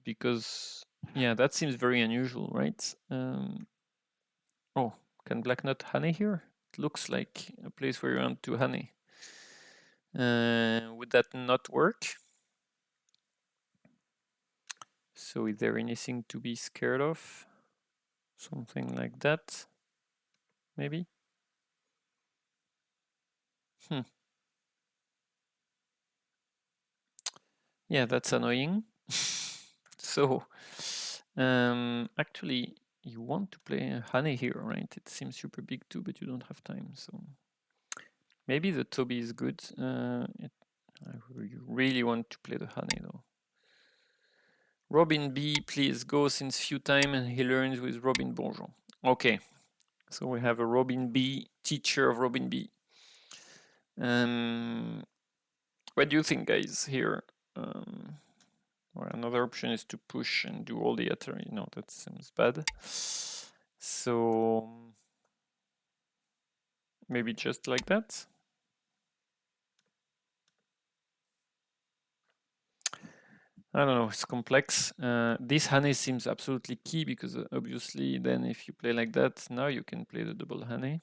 Because, yeah, that seems very unusual, right? Oh, can black not honey here? It looks like a place where you want to honey. Would that not work? So is there anything to be scared of? Something like that, maybe? Yeah, that's annoying. So, actually, you want to play honey here, right? It seems super big too, but you don't have time, so maybe the Toby is good. I really want to play the honey though. Robin B, please go since few time and he learns with Robin Bonjean. Okay, so we have a Robin B, teacher of Robin B. What do you think, guys, here? Or another option is to push and do all the other, no, that seems bad. So maybe just like that. I don't know, it's complex. This honey seems absolutely key because obviously then if you play like that, now you can play the double honey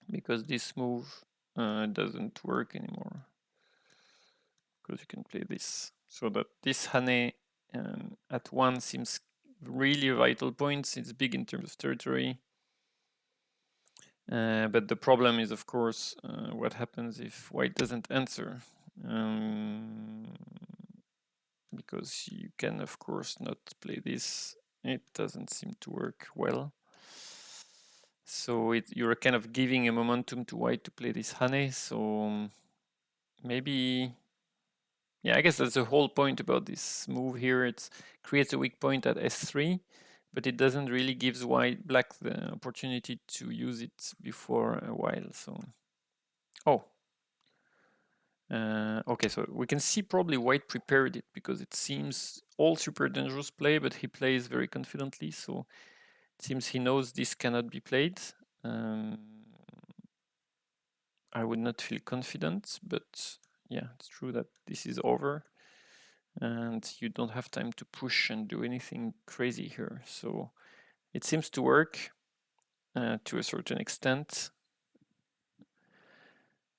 because this move doesn't work anymore. because you can play this. So that this Hane at 1 seems really a vital point. It's big in terms of territory. But the problem is, of course, what happens if white doesn't answer? Because you can, of course, not play this. It doesn't seem to work well. So you're kind of giving a momentum to white to play this Hane. So maybe, yeah, I guess that's the whole point about this move here. It creates a weak point at s3, but it doesn't really gives black the opportunity to use it before a while. So, oh, okay, so we can see probably white prepared it because it seems all super dangerous play, but he plays very confidently. So it seems he knows this cannot be played. I would not feel confident, but yeah, it's true that this is over and you don't have time to push and do anything crazy here. So it seems to work to a certain extent.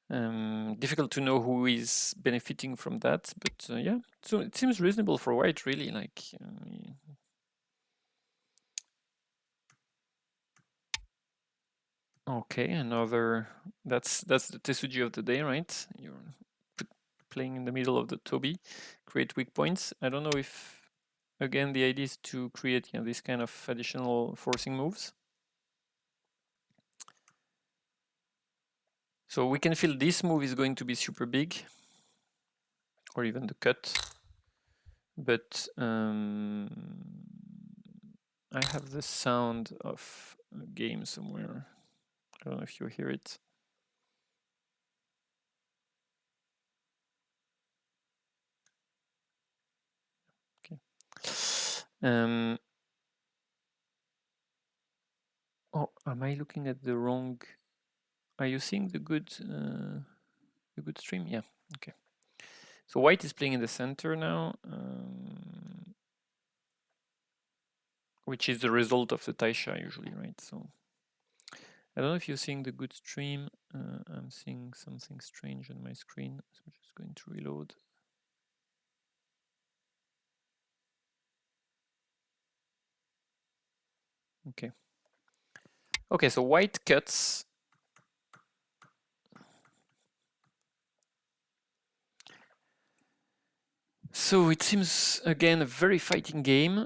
Difficult to know who is benefiting from that, but yeah, so it seems reasonable for white, really. Like, okay, another. That's the Tesuji of the day, right? You're playing in the middle of the Toby, create weak points. I don't know if, again, the idea is to create this kind of additional forcing moves. So we can feel this move is going to be super big, or even the cut. But I have the sound of a game somewhere. I don't know if you hear it. Okay. Oh, am I looking at the wrong? Are you seeing the good stream? Yeah. Okay. So white is playing in the center now, which is the result of the Taisha usually, right? So I don't know if you're seeing the good stream. I'm seeing something strange on my screen, so I'm just going to reload. Okay. Okay, so white cuts. So it seems, again, a very fighting game.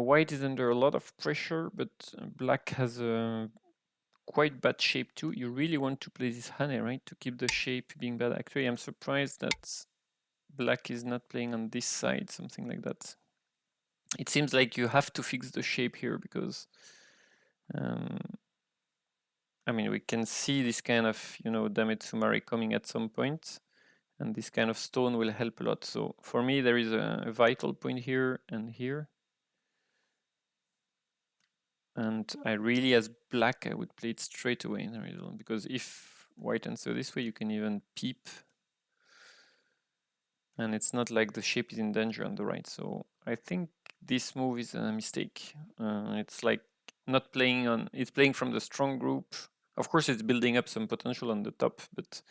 White is under a lot of pressure, but black has a quite bad shape too. You really want to play this Hane, right? To keep the shape being bad. Actually, I'm surprised that black is not playing on this side, something like that. It seems like you have to fix the shape here because I mean, we can see this kind of, Dametsumari coming at some point, and this kind of stone will help a lot. So for me, there is a vital point here and here. And I really, as black, I would play it straight away in the middle, because if white answer this way, you can even peep. And it's not like the shape is in danger on the right. So I think this move is a mistake. It's like not playing on, it's playing from the strong group. Of course, it's building up some potential on the top, but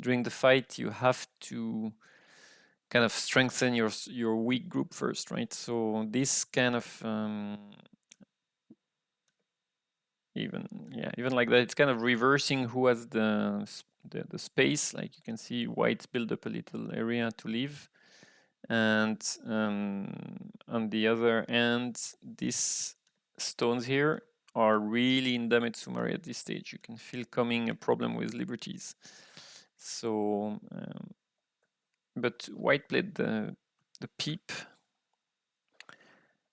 during the fight, you have to kind of strengthen your weak group first, right? So this kind of even like that, it's kind of reversing who has the space. Like you can see, white build up a little area to leave, and on the other end, these stones here are really in Dametsumari at this stage. You can feel coming a problem with liberties. So, but white played the peep.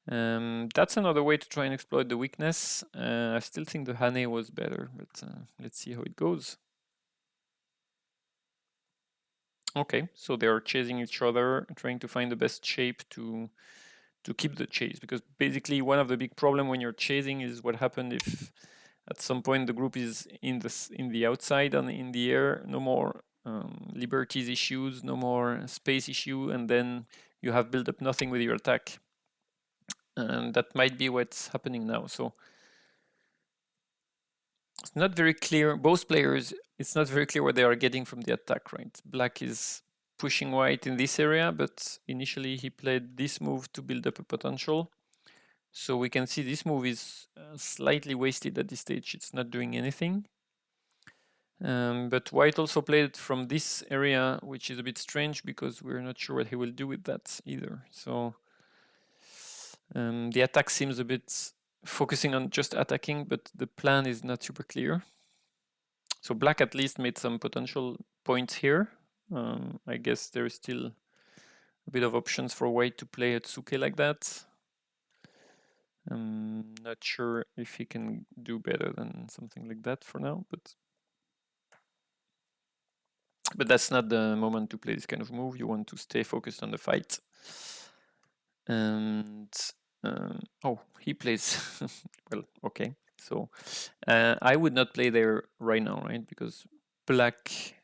That's another way to try and exploit the weakness. I still think the Hane was better, but let's see how it goes. Okay, so they are chasing each other, trying to find the best shape to keep the chase, because basically one of the big problem when you're chasing is what happened if at some point the group is in the outside and in the air, no more liberties issues, no more space issue, and then you have built up nothing with your attack. And that might be what's happening now. So it's not very clear. Both players, it's not very clear what they are getting from the attack, right? Black is pushing white in this area, but initially he played this move to build up a potential. So we can see this move is slightly wasted at this stage. It's not doing anything. But white also played from this area, which is a bit strange because we're not sure what he will do with that either. So the attack seems a bit focusing on just attacking, but the plan is not super clear. So black at least made some potential points here. I guess there is still a bit of options for white to play a Tsuke like that. I'm not sure if he can do better than something like that for now, but that's not the moment to play this kind of move. You want to stay focused on the fight. And oh, he plays well, okay. So I would not play there right now, right? Because black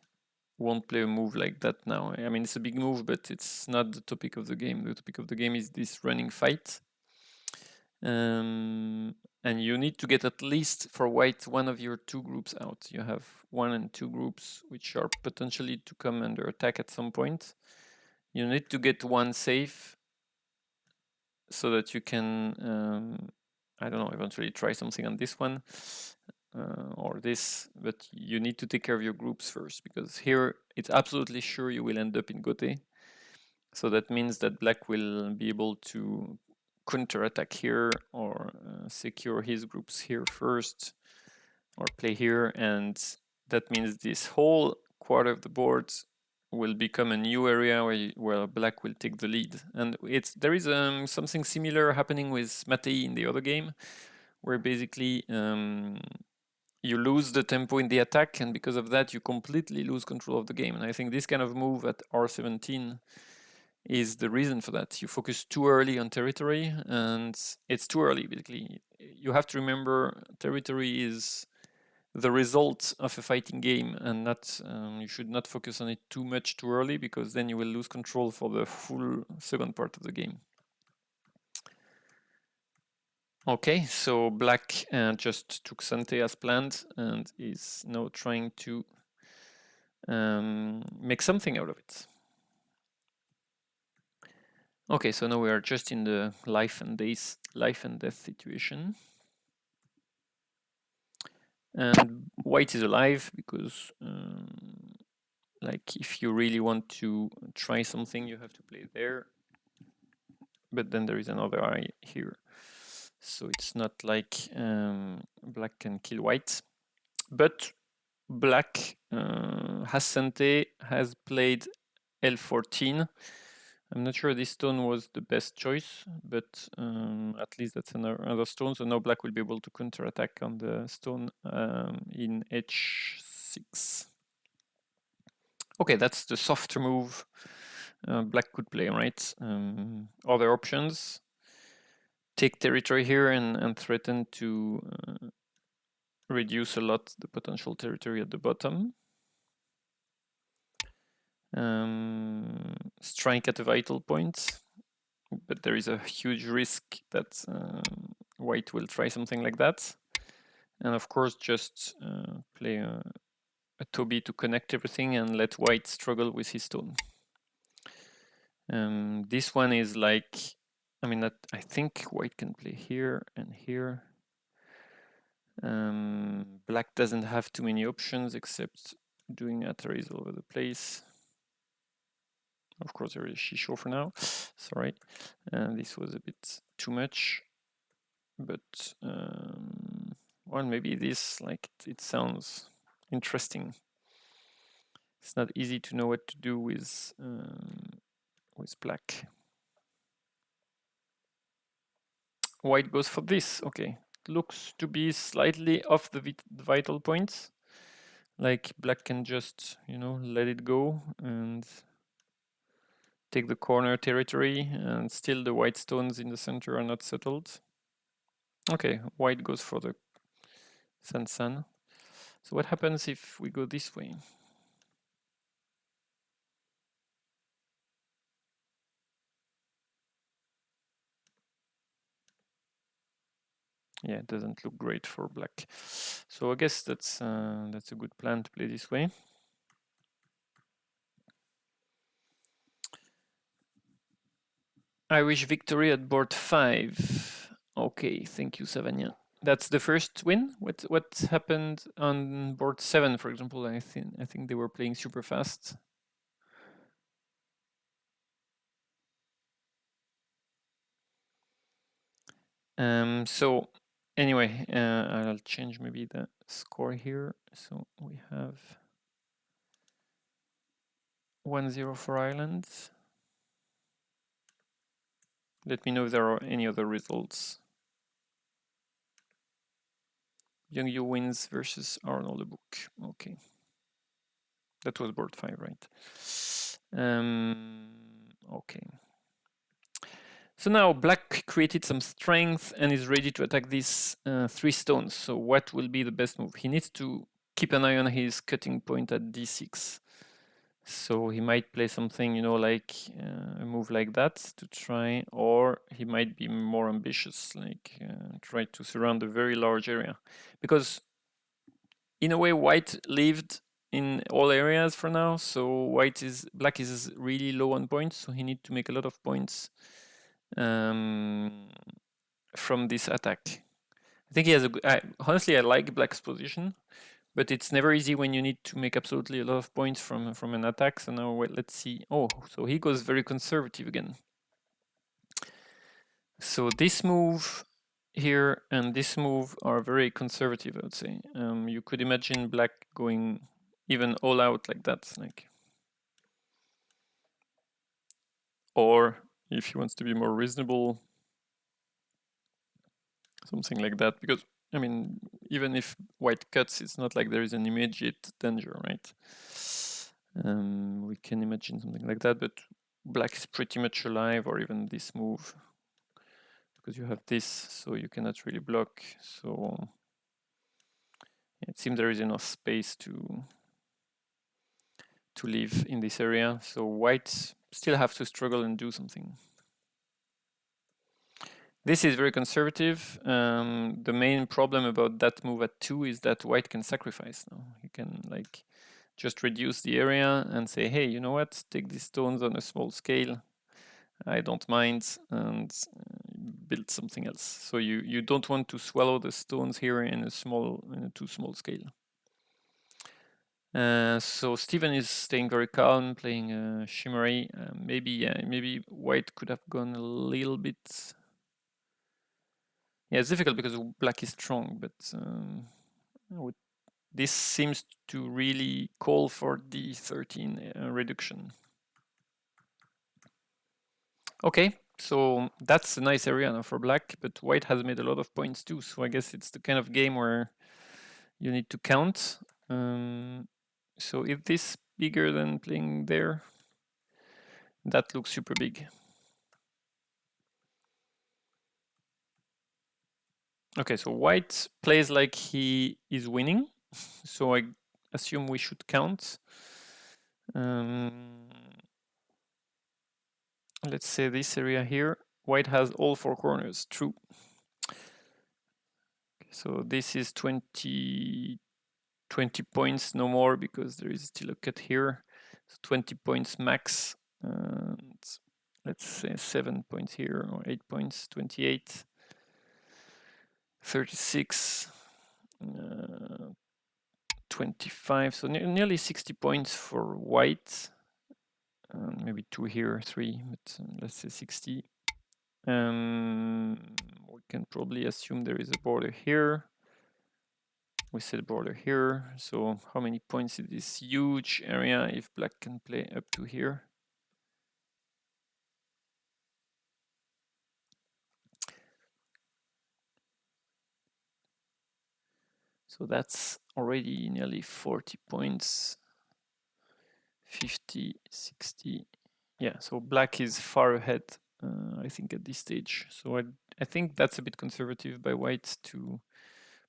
won't play a move like that now. I mean, it's a big move, but it's not the topic of the game. The topic of the game is this running fight. And you need to get at least for white one of your two groups out. You have 1 and 2 groups which are potentially to come under attack at some point. You need to get one safe so that you can, I don't know, eventually try something on this one or this, but you need to take care of your groups first, because here it's absolutely sure you will end up in Gote. So that means that black will be able to counter-attack here or secure his groups here first or play here, and that means this whole quarter of the board will become a new area where black will take the lead. And there is something similar happening with Matei in the other game, where basically you lose the tempo in the attack, and because of that you completely lose control of the game. And I think this kind of move at R17 is the reason for that. You focus too early on territory, and it's too early basically. You have to remember territory is the result of a fighting game, and not you should not focus on it too much too early, because then you will lose control for the full second part of the game. Okay, so black just took Sante as planned and is now trying to make something out of it. Okay, so now we are just in the life and death situation. And white is alive because like if you really want to try something, you have to play there. But then there is another eye here. So it's not like black can kill white. But black Hasante has played L14. I'm not sure this stone was the best choice, but at least that's another stone. So now black will be able to counterattack on the stone in H6. Okay, that's the softer move black could play, right? Other options: take territory here and threaten to reduce a lot the potential territory at the bottom. Strike at a vital point, but there is a huge risk that white will try something like that. And of course, just play a Toby to connect everything and let white struggle with his stone. This one is like, I mean, that I think white can play here and here. Black doesn't have too many options except doing Ataris all over the place. Of course, there is Shisho for now. Sorry, this was a bit too much, but well, maybe this, like, it sounds interesting. It's not easy to know what to do with black. White goes for this. Okay, looks to be slightly off the vital points. Like black can just, you know, let it go and take the corner territory, and still the white stones in the center are not settled. Okay, white goes for the Sansan. So what happens if we go this way? Yeah, it doesn't look great for black. So I guess that's a good plan to play this way. Irish victory at board 5. Okay, thank you, Savania. That's the first win. What happened on board 7, for example? I think they were playing super fast. So anyway, I'll change maybe the score here. So we have 1-0 for Ireland. Let me know if there are any other results. Young wins versus Arnold the Book. Okay. That was board 5, right? Okay. So now black created some strength and is ready to attack these 3 stones. So what will be the best move? He needs to keep an eye on his cutting point at d6. So he might play something, you know, like a move like that to try, or he might be more ambitious, like try to surround a very large area. Because in a way, white lived in all areas for now, so black is really low on points, so he needs to make a lot of points from this attack. I think he has honestly, I like black's position, but it's never easy when you need to make absolutely a lot of points from an attack. So now let's see. Oh, so he goes very conservative again. So this move here and this move are very conservative, I would say. You could imagine black going even all out like that, like, or if he wants to be more reasonable, something like that. Because I mean, even if white cuts, it's not like there is an immediate danger, right? We can imagine something like that, but black is pretty much alive, or even this move, because you have this, so you cannot really block. So it seems there is enough space to live in this area. So white still have to struggle and do something. This is very conservative. The main problem about that move at 2 is that white can sacrifice now. He can like just reduce the area and say, hey, you know what, take these stones on a small scale. I don't mind, and build something else. So you don't want to swallow the stones here in a too small scale. So Steven is staying very calm, playing Shimmery. Maybe white could have gone a little bit. Yeah, it's difficult because black is strong, but this seems to really call for the 13 reduction. Okay, so that's a nice area now for black, but white has made a lot of points too. So I guess it's the kind of game where you need to count. So if this bigger than playing there, that looks super big. Okay, so white plays like he is winning. So I assume we should count. Let's say this area here. White has all 4 corners, true. So this is 20 points, no more, because there is still a cut here. So 20 points max. And let's say 7 points here, or 8 points, 28, 36, 25. So nearly 60 points for white. Maybe 2 here, 3, but let's say 60. We can probably assume there is a border here. We set border here. So how many points in this huge area if black can play up to here? So that's already nearly 40 points. 50, 60. Yeah, so black is far ahead, I think, at this stage. So I think that's a bit conservative by white to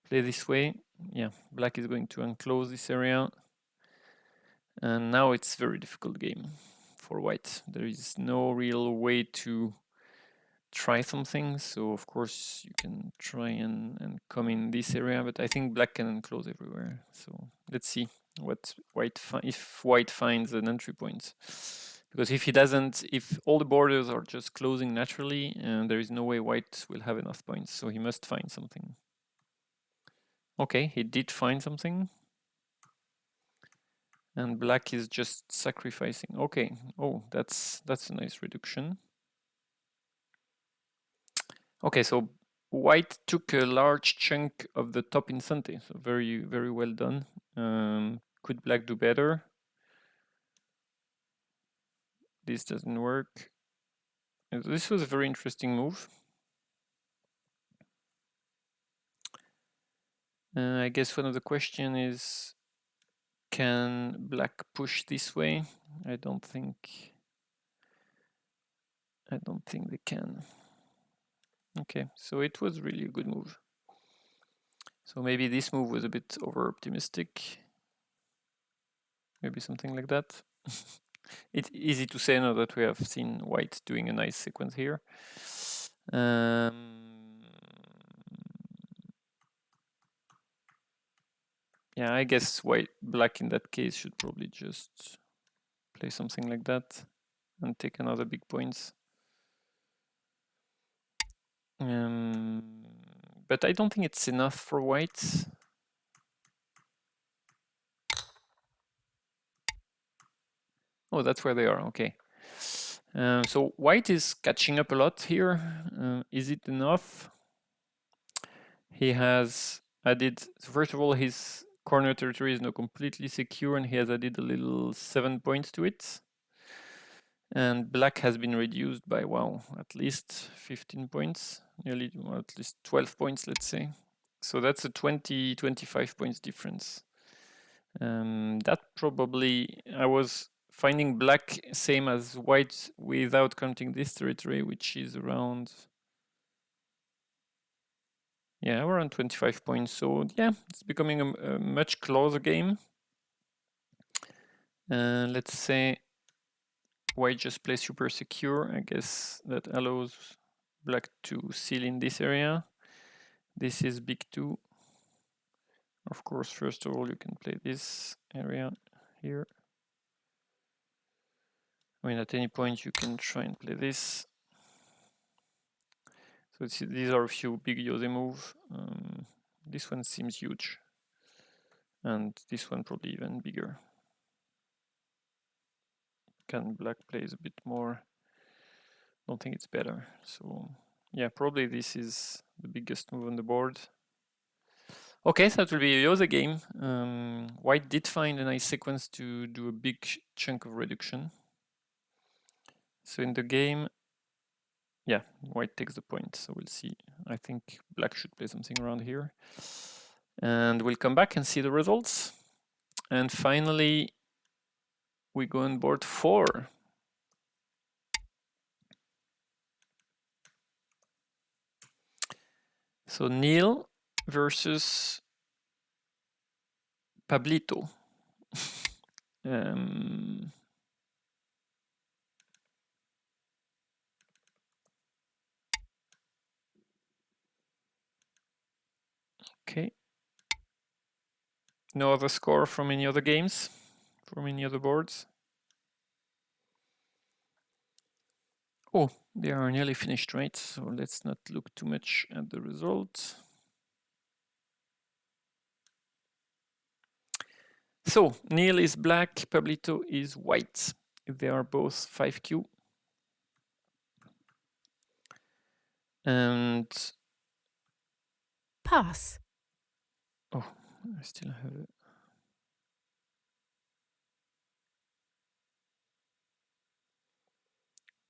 play this way. Yeah, black is going to enclose this area. And now it's a very difficult game for white. There is no real way to try something. So of course you can try and come in this area, but I think black can enclose everywhere. So let's see what if white finds an entry point. Because if he doesn't, if all the borders are just closing naturally, there is no way white will have enough points. So he must find something. Okay, he did find something. And black is just sacrificing. Okay, oh, that's a nice reduction. Okay, so white took a large chunk of the top Insante, so very, very well done. Could black do better? This doesn't work. This was a very interesting move. I guess one of the question is, can black push this way? I don't think they can. Okay, so it was really a good move. So maybe this move was a bit over optimistic. Maybe something like that. It's easy to say now that we have seen white doing a nice sequence here. Yeah, I guess black in that case should probably just play something like that and take another big points. But I don't think it's enough for white. Oh, that's where they are. Okay. So white is catching up a lot here. Is it enough? He has added, first of all, his corner territory is now completely secure, and he has added a little 7 points to it. And black has been reduced by, wow, at least 15 points, nearly, well, at least 12 points, let's say. So that's a 25 points difference. That probably, I was finding black same as white without counting this territory, which is around, yeah, around 25 points. So yeah, it's becoming a much closer game. Let's say white just plays super secure. I guess that allows black to seal in this area. This is big too. Of course, first of all, you can play this area here. I mean, at any point you can try and play this. So these are a few big Jose moves. This one seems huge. And this one probably even bigger. Can black plays a bit more? Don't think it's better. So yeah, probably this is the biggest move on the board. Okay, so that will be a Jose game. White did find a nice sequence to do a big chunk of reduction. So in the game, yeah, white takes the point. So we'll see. I think black should play something around here. And we'll come back and see the results. And finally, we go on board 4. So Neil versus Pablito. Okay. No other score from any other games, from any other boards? Oh, they are nearly finished, right? So let's not look too much at the result. So Neil is black, Pablito is white. They are both 5Q. And pass. Oh, I still have it.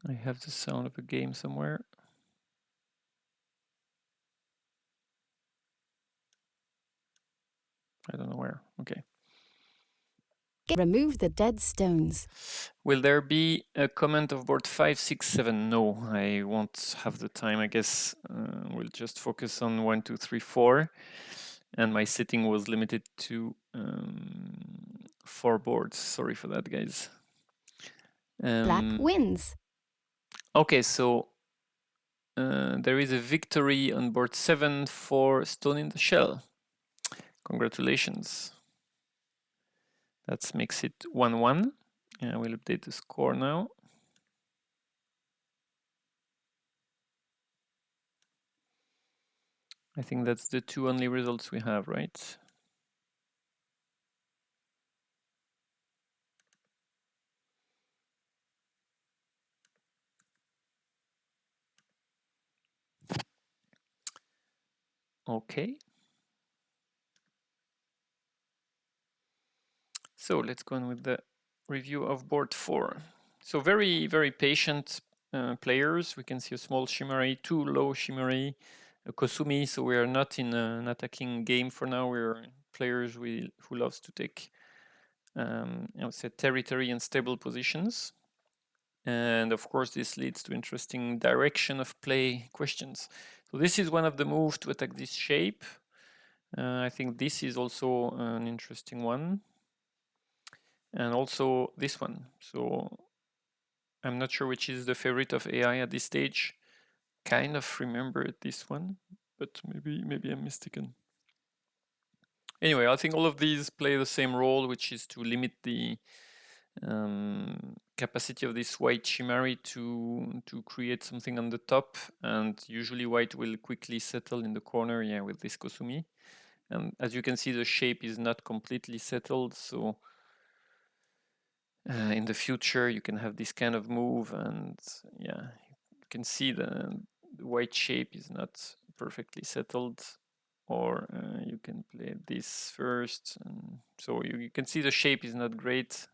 I have the sound of a game somewhere. I don't know where. Okay. Remove the dead stones. Will there be a comment of board 5, 6, 7? No, I won't have the time. I guess we'll just focus on 1, 2, 3, 4. And my setting was limited to 4 boards. Sorry for that, guys. Black wins. Okay, so there is a victory on board 7 for Stone in the Shell. Congratulations. That makes it 1-1. I will update the score now. I think that's the two only results we have, right? Okay. So let's go on with the review of board 4. So very, very patient players. We can see a small Shimari, two low Shimari, a Kosumi. So we are not in an attacking game for now. We're players who loves to take, I would say, territory and stable positions. And of course, this leads to interesting direction of play questions. So this is one of the moves to attack this shape. I think this is also an interesting one. And also this one. So I'm not sure which is the favorite of AI at this stage. Kind of remember this one, but maybe I'm mistaken. Anyway, I think all of these play the same role, which is to limit the capacity of this white Shimari to create something on the top, and usually white will quickly settle in the corner, yeah, with this Kosumi. And as you can see, the shape is not completely settled, so in the future you can have this kind of move, and yeah, you can see the white shape is not perfectly settled, or you can play this first, and so you can see the shape is not great.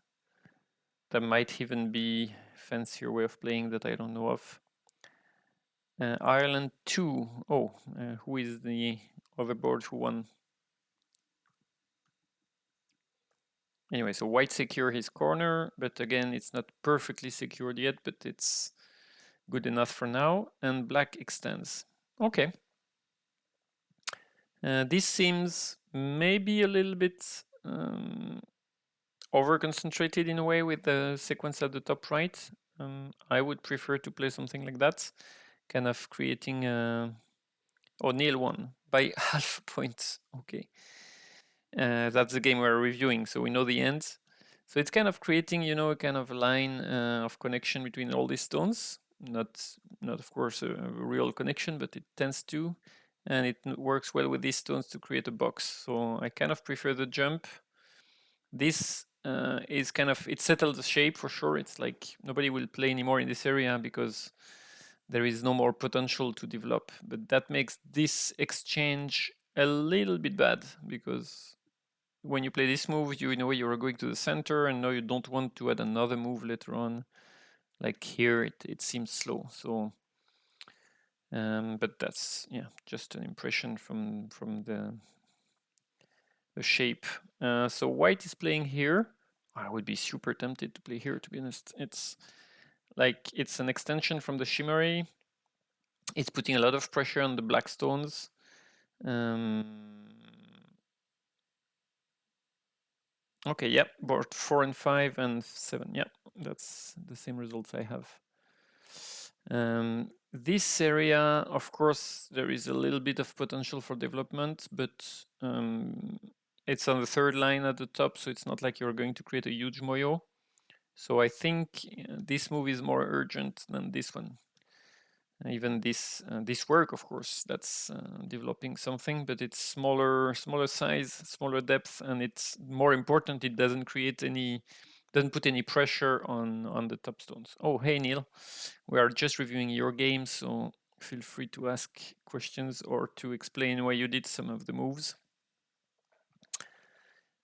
There might even be fancier way of playing that I don't know of. Ireland 2. Oh, who is the other board who won? Anyway, so white secure his corner, but again, it's not perfectly secured yet, but it's good enough for now. And black extends. Okay. This seems maybe a little bit over-concentrated in a way with the sequence at the top right. I would prefer to play something like that, kind of creating O'Neill won by half a point. Okay. That's the game we're reviewing, so we know the end. So it's kind of creating, you know, a kind of line of connection between all these stones. Not of course, a real connection, but it tends to. And it works well with these stones to create a box. So I kind of prefer the jump. This is kind of, it settles the shape for sure. It's like nobody will play anymore in this area because there is no more potential to develop. But that makes this exchange a little bit bad, because when you play this move, you know you're going to the center, and now you don't want to add another move later on. Like here, it seems slow. So, but that's, yeah, just an impression from the shape. So white is playing here. I would be super tempted to play here, to be honest. It's like it's an extension from the Shimmery. It's putting a lot of pressure on the black stones. Okay, yeah, board 4 and 5 and 7. Yeah, that's the same results I have. This area, of course, there is a little bit of potential for development, but it's on the third line at the top, so it's not like you're going to create a huge moyo. So I think this move is more urgent than this one. Even this work, of course, that's developing something, but it's smaller size, smaller depth, and it's more important. It doesn't put any pressure on the top stones. Oh, hey Neil, we are just reviewing your game, so feel free to ask questions or to explain why you did some of the moves.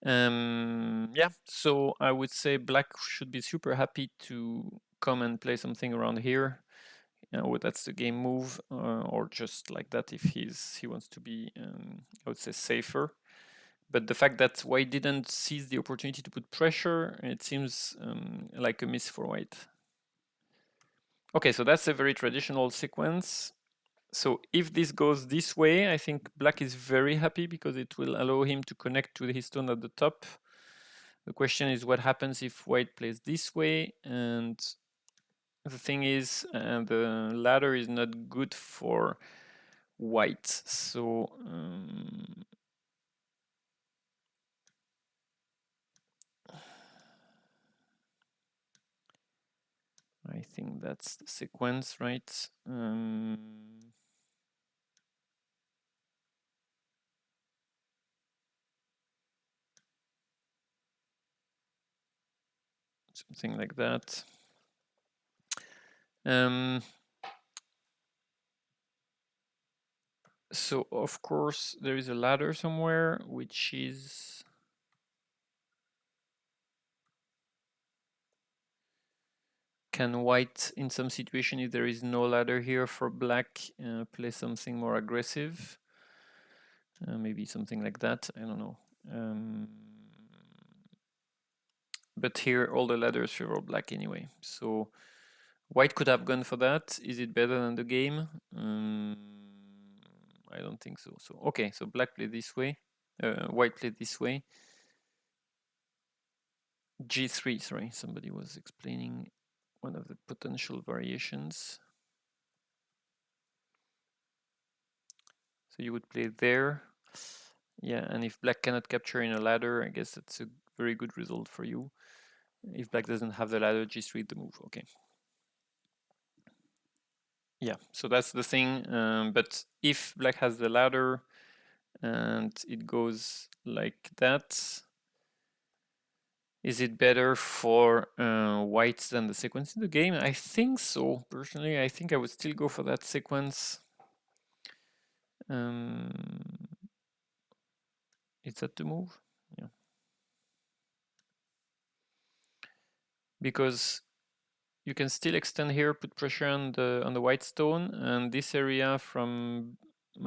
Yeah, so I would say black should be super happy to come and play something around here. That's the game move, or just like that if he wants to be, I would say, safer. But the fact that white didn't seize the opportunity to put pressure, it seems like a miss for white. Okay, so that's a very traditional sequence. So if this goes this way, I think black is very happy because it will allow him to connect to his stone at the top. The question is what happens if white plays this way, and the thing is the ladder is not good for white. So I think that's the sequence, right? something like that. So of course there is a ladder somewhere, which is can white in some situation, if there is no ladder here for black, play something more aggressive, maybe something like that, I don't know. But here all the ladders favor black anyway, so white could have gone for that. Is it better than the game? I don't think so. So okay, so black played this way, white played this way. G3, sorry, somebody was explaining one of the potential variations. So you would play there. Yeah, and if black cannot capture in a ladder, I guess that's a very good result for you. If black doesn't have the ladder, G3 the move, okay. Yeah, so that's the thing, but if black has the ladder and it goes like that, is it better for white than the sequence in the game? I think so. Personally, I think I would still go for that sequence. Is that the move? Yeah. Because you can still extend here, put pressure on the white stone, and this area from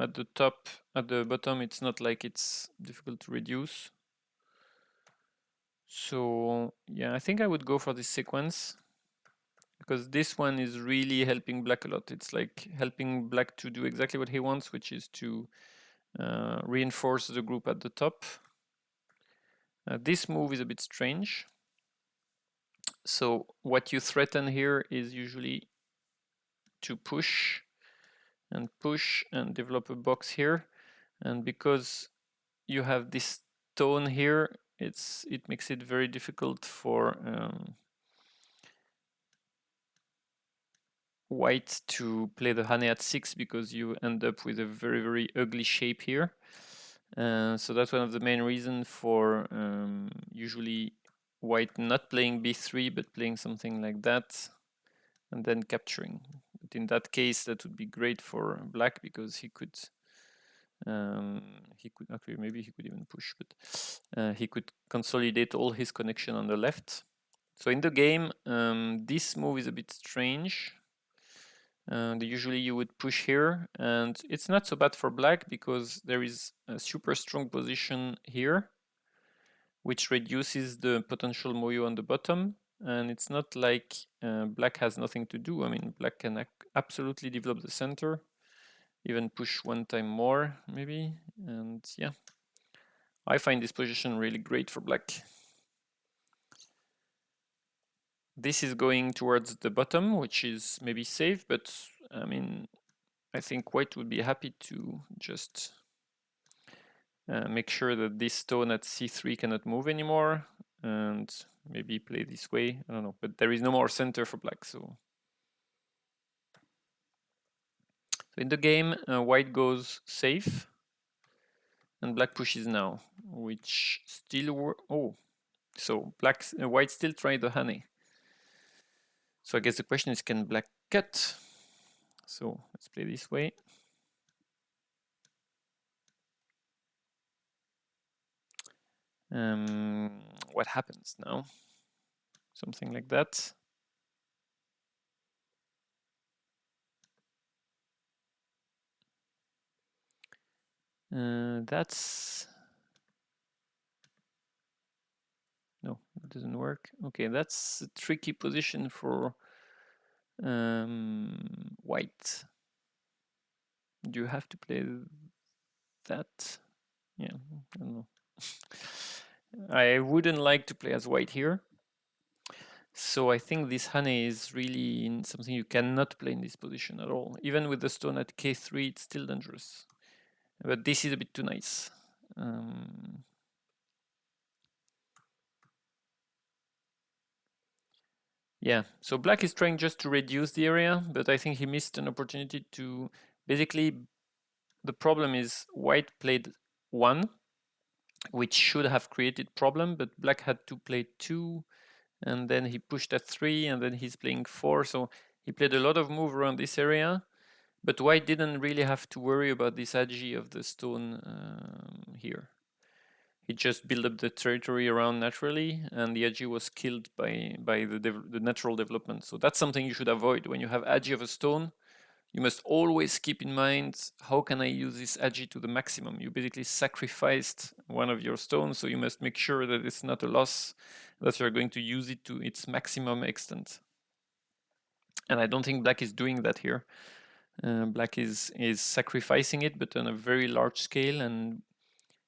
at the top, at the bottom, it's not like it's difficult to reduce. So yeah, I think I would go for this sequence, because this one is really helping black a lot. It's like helping black to do exactly what he wants, which is to reinforce the group at the top. This move is a bit strange. So what you threaten here is usually to push and develop a box here. And because you have this stone here, it makes it very difficult for white to play the Hane at 6, because you end up with a very, very ugly shape here. So that's one of the main reasons for usually white not playing b3 but playing something like that and then capturing. But in that case, that would be great for black, because he could actually, maybe he could even push, but he could consolidate all his connection on the left. So in the game, this move is a bit strange. Usually you would push here, and it's not so bad for black because there is a super strong position here, which reduces the potential moyo on the bottom. And it's not like black has nothing to do. I mean, black can absolutely develop the center, even push one time more, maybe. And yeah, I find this position really great for black. This is going towards the bottom, which is maybe safe, but I mean, I think white would be happy to just make sure that this stone at c3 cannot move anymore, and maybe play this way. I don't know, but there is no more center for black. So in the game, white goes safe, and black pushes now, which still so white still try the Hane. So I guess the question is, can black cut? So let's play this way. What happens now? Something like that. That's no, it doesn't work. Okay, that's a tricky position for white. Do you have to play that? Yeah, I don't know. I wouldn't like to play as white here. So I think this Hane is really something you cannot play in this position at all. Even with the stone at k3, it's still dangerous. But this is a bit too nice. Yeah, so black is trying just to reduce the area, but I think he missed an opportunity to... Basically, the problem is white played 1, which should have created problem, but black had to play 2, and then he pushed at 3, and then he's playing 4. So he played a lot of move around this area, but white didn't really have to worry about this agi of the stone here. He just built up the territory around naturally, and the agi was killed by the natural development. So that's something you should avoid. When you have agi of a stone, you must always keep in mind, how can I use this agi to the maximum? You basically sacrificed one of your stones, so you must make sure that it's not a loss, that you're going to use it to its maximum extent. And I don't think black is doing that here. Black is sacrificing it, but on a very large scale, and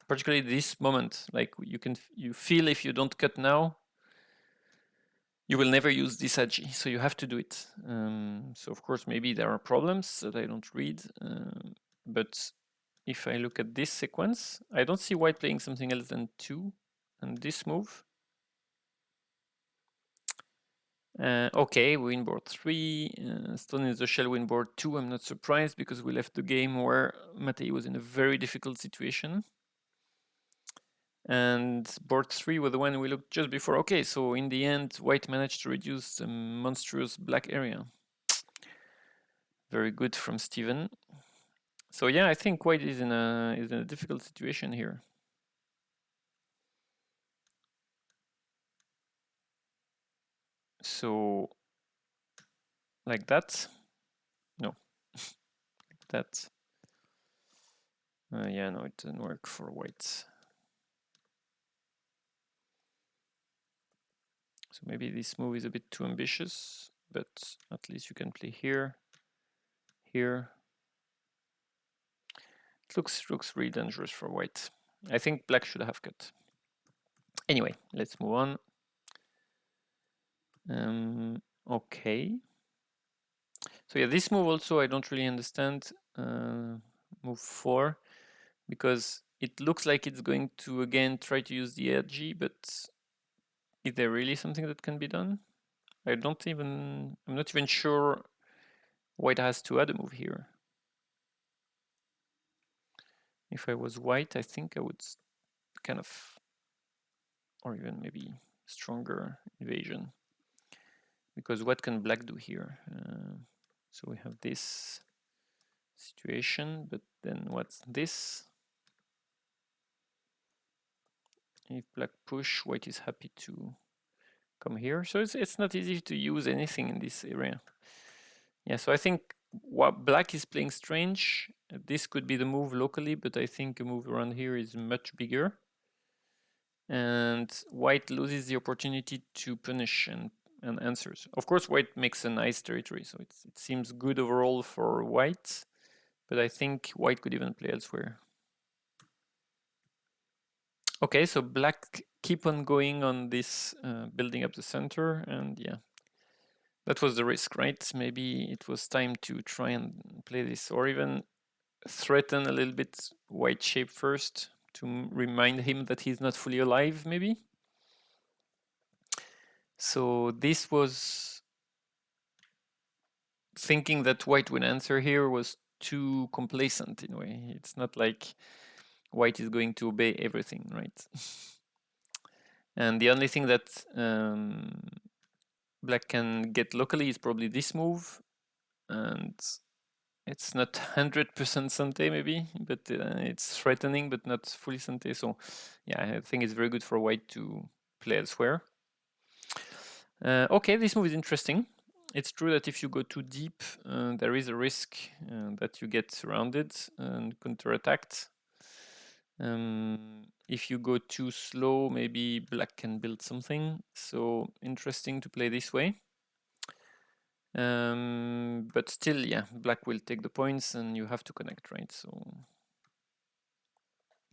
particularly this moment, like you feel if you don't cut now, you will never use this agi, so you have to do it. So of course, maybe there are problems that I don't read, but if I look at this sequence, I don't see white playing something else than 2 and this move. Okay, we win board 3. Stone in the shell win board 2. I'm not surprised because we left the game where Matei was in a very difficult situation. And board 3 was the one we looked just before. Okay, so in the end, white managed to reduce the monstrous black area. Very good from Steven. So yeah, I think white is in a difficult situation here. So like that. No, that. Yeah, no, it didn't work for white. So maybe this move is a bit too ambitious, but at least you can play here, here. It looks really dangerous for white. I think black should have cut. Anyway, let's move on. Okay. So yeah, this move also I don't really understand. Move 4, because it looks like it's going to again try to use the agi, but is there really something that can be done? I'm not even sure white has to add a move here. If I was white, I think I would kind of, or even maybe stronger invasion. Because what can black do here? So we have this situation, but then what's this? If black push, white is happy to come here. So it's not easy to use anything in this area. Yeah, so I think what black is playing strange. This could be the move locally, but I think a move around here is much bigger. And white loses the opportunity to punish and answers. Of course, white makes a nice territory, so it seems good overall for white, but I think white could even play elsewhere. Okay, so black keep on going on this building up the center, and yeah, that was the risk, right? Maybe it was time to try and play this, or even threaten a little bit white shape first to remind him that he's not fully alive, maybe. So this was thinking that white would answer here was too complacent in a way. It's not like white is going to obey everything, right? And the only thing that black can get locally is probably this move, and it's not 100% Sante maybe, but it's threatening but not fully Sante. So yeah, I think it's very good for white to play elsewhere. Okay, this move is interesting. It's true that if you go too deep, there is a risk that you get surrounded and counterattacked. If you go too slow, maybe black can build something. So interesting to play this way. But still, yeah, black will take the points and you have to connect, right? So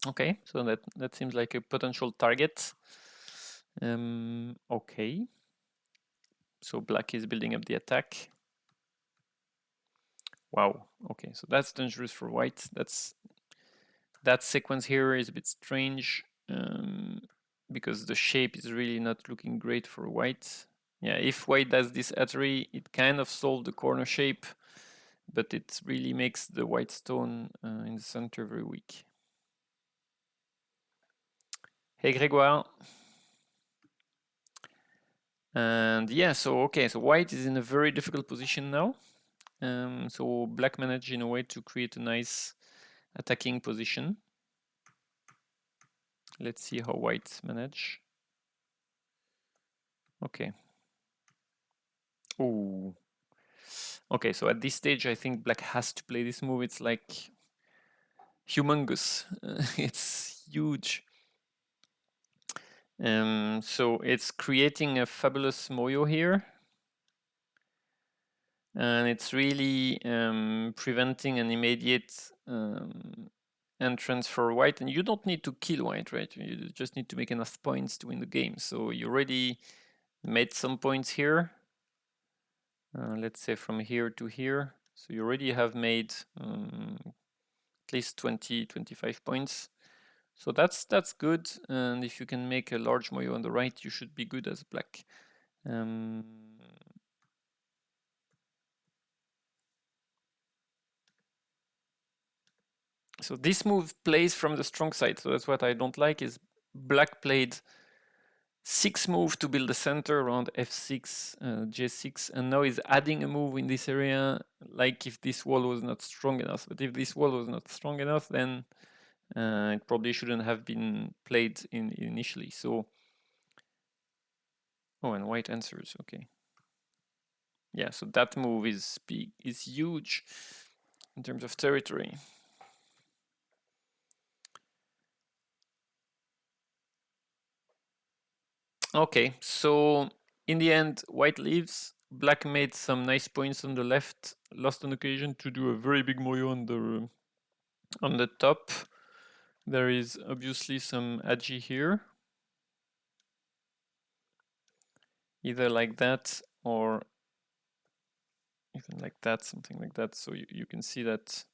okay, so that seems like a potential target. Okay. So black is building up the attack. Wow, okay, so that's dangerous for white. That sequence here is a bit strange because the shape is really not looking great for white. Yeah, if white does this Atari, it kind of solves the corner shape, but it really makes the white stone in the center very weak. Hey Grégoire. And yeah, so okay, so white is in a very difficult position now. So black managed in a way to create a nice attacking position. Let's see how white manage. Okay. Oh. Okay, so at this stage, I think black has to play this move. It's like humongous. It's huge. So it's creating a fabulous moyo here. And it's really preventing an immediate entrance for white. And you don't need to kill white, right? You just need to make enough points to win the game. So you already made some points here. Let's say from here to here. So you already have made at least 20, 25 points. So that's good. And if you can make a large moyo on the right, you should be good as black. So this move plays from the strong side. So that's what I don't like is black played 6 move to build a center around f6, j6, and now is adding a move in this area like if this wall was not strong enough. But if this wall was not strong enough, then it probably shouldn't have been played initially. So, oh, and white answers, okay. Yeah, so that move is big, is huge in terms of territory. Okay, so in the end, white leaves. Black made some nice points on the left, lost an occasion to do a very big moyo on the top. There is obviously some agi here, either like that or even like that, something like that. So you can see that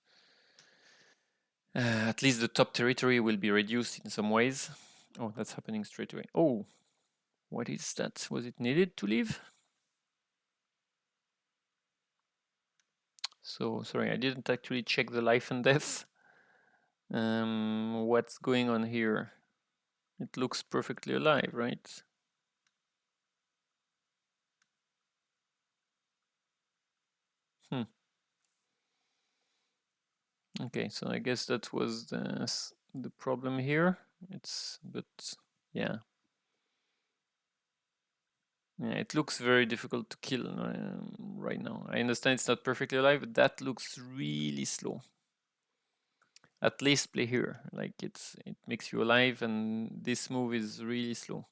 at least the top territory will be reduced in some ways. Oh, that's happening straight away. Oh, what is that? Was it needed to leave? So sorry, I didn't actually check the life and death. What's going on here? It looks perfectly alive, right? Okay, so I guess that was the problem here. But yeah. Yeah, it looks very difficult to kill right now. I understand it's not perfectly alive, but that looks really slow. At least play here, like it makes you alive, and this move is really slow.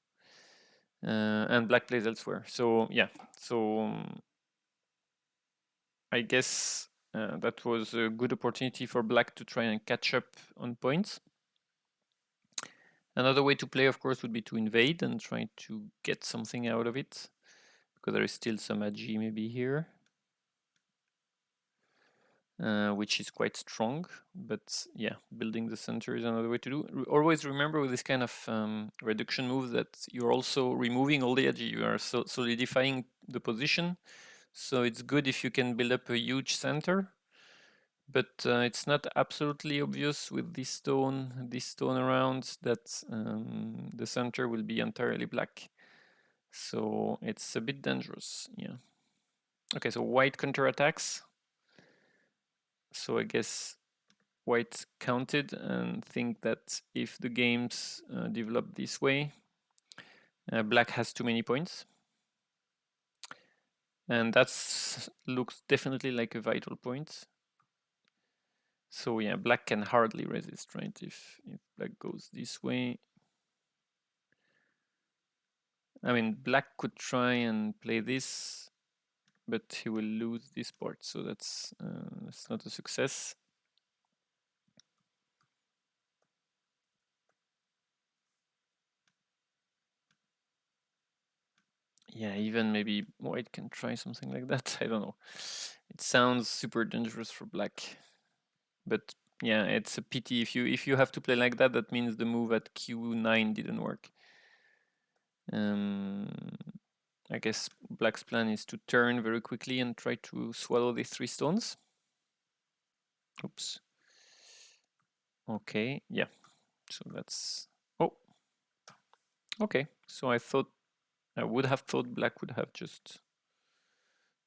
And black plays elsewhere. So yeah, so I guess that was a good opportunity for black to try and catch up on points. Another way to play, of course, would be to invade and try to get something out of it, because there is still some agi maybe here, which is quite strong. But yeah, building the center is another way to do. Always remember with this kind of reduction move that you're also removing all the agi. You are solidifying the position. So it's good if you can build up a huge center. But it's not absolutely obvious with this stone around that the center will be entirely black. So it's a bit dangerous, yeah. Okay, so white counterattacks. So I guess white counted and think that if the games develop this way, black has too many points. And that looks definitely like a vital point. So yeah, black can hardly resist, right? If black goes this way. I mean, black could try and play this, but he will lose this part, so that's not a success. Yeah, even maybe white can try something like that. I don't know. It sounds super dangerous for black, but yeah, it's a pity if you have to play like that. That means the move at q9 didn't work. I guess black's plan is to turn very quickly and try to swallow these 3 stones. Oops. Okay, yeah. So that's... Oh. Okay, so I thought I would have thought black would have just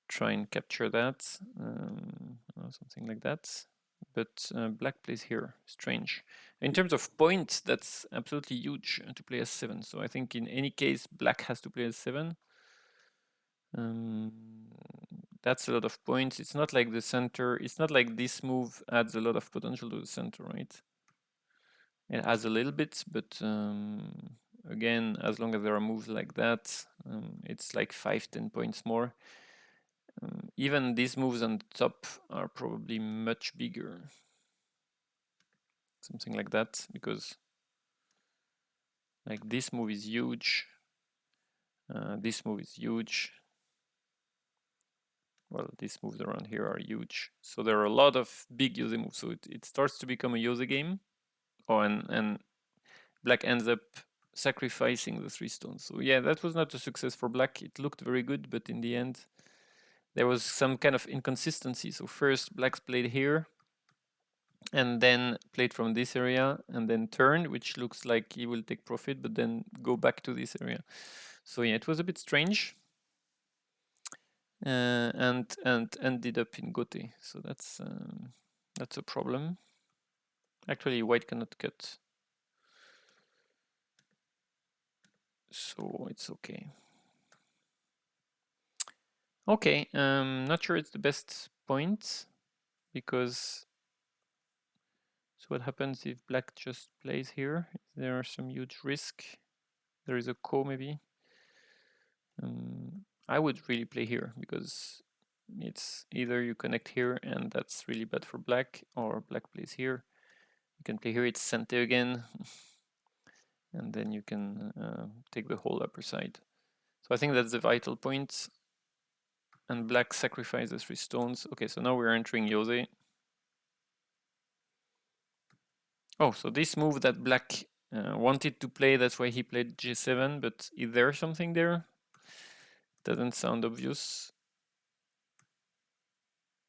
try and capture that, or something like that. But black plays here. Strange. In terms of points, that's absolutely huge to play s7. So I think in any case, black has to play s7. That's a lot of points. It's not like the center. It's not like this move adds a lot of potential to the center, right? It has a little bit, but again, as long as there are moves like that, it's like 5-10 points more. Even these moves on the top are probably much bigger. Something like that, because like this move is huge. This move is huge. Well, these moves around here are huge. So there are a lot of big Yose moves. So it starts to become a Yose game. Oh, and black ends up sacrificing the 3 stones. So yeah, that was not a success for black. It looked very good, but in the end, there was some kind of inconsistency. So first, black's played here, and then played from this area, and then turned, which looks like he will take profit, but then go back to this area. So yeah, it was a bit strange. And ended up in Gote. So that's a problem. Actually, white cannot cut. So it's okay. Okay, not sure it's the best point, because so what happens if black just plays here? There are some huge risk. There is a ko maybe. I would really play here, because it's either you connect here and that's really bad for black, or black plays here. You can play here, it's Sente again, and then you can take the whole upper side. So I think that's the vital point. And black sacrifices 3 stones. Okay, so now we're entering Yose. Oh, so this move that black wanted to play, that's why he played G7, but is there something there? Doesn't sound obvious.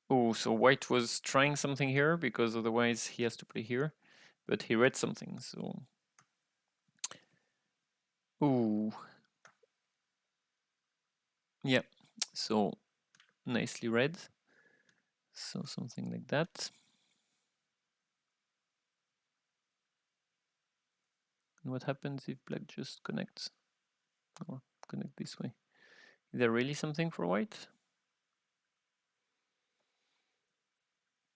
Oh, so white was trying something here, because otherwise he has to play here. But he read something, so... Ooh. Yeah, so nicely read. So something like that. And what happens if black just connects? Or connect this way? Is there really something for white?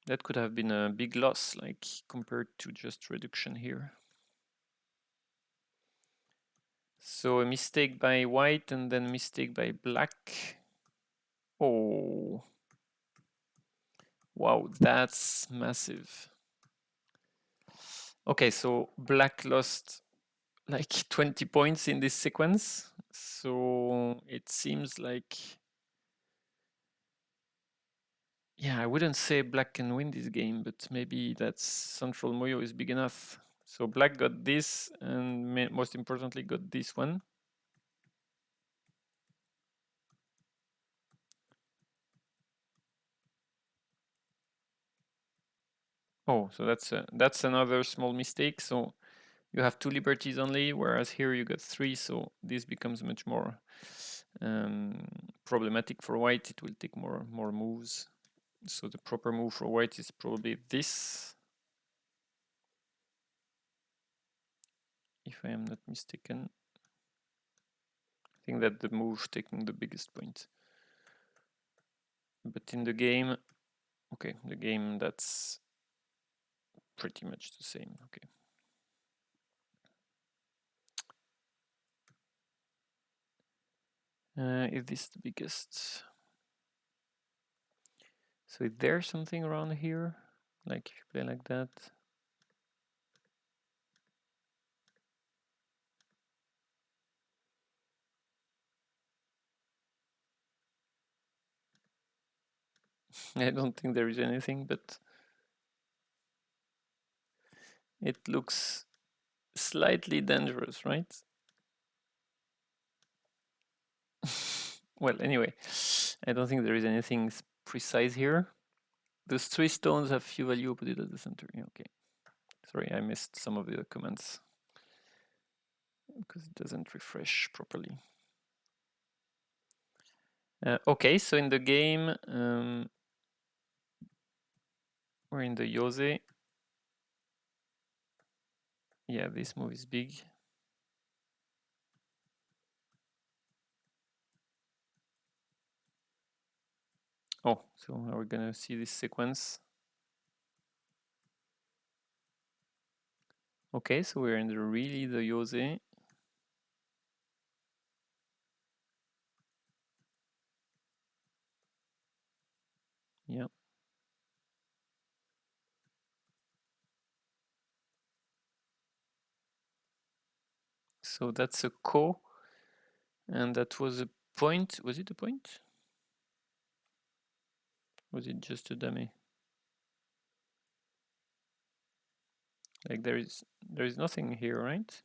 That could have been a big loss, like compared to just reduction here. So a mistake by white and then mistake by black. Oh. Wow, that's massive. Okay, so black lost like 20 points in this sequence. So it seems like... Yeah, I wouldn't say black can win this game, but maybe that central Moyo is big enough. So black got this, and most importantly got this one. Oh, so that's another small mistake. So you have 2 liberties only, whereas here you got 3. So this becomes much more problematic for white. It will take more moves. So the proper move for white is probably this, if I am not mistaken. I think that the move taking the biggest point. But in the game, okay, the game that's pretty much the same. Okay. Is this the biggest? So is there something around here? Like if you play like that? I don't think there is anything, but it looks slightly dangerous, right? Well, anyway, I don't think there is anything precise here. Those 3 stones have few value, put it at the center. Yeah, okay. Sorry, I missed some of the comments because it doesn't refresh properly. Okay, so in the game, we're in the Yose. Yeah, this move is big. Oh, so are we gonna see this sequence? Okay, so we're in the really the Yose. Yeah. So that's a ko, and that was a point. Was it a point? Was it just a dummy? Like there is nothing here, right?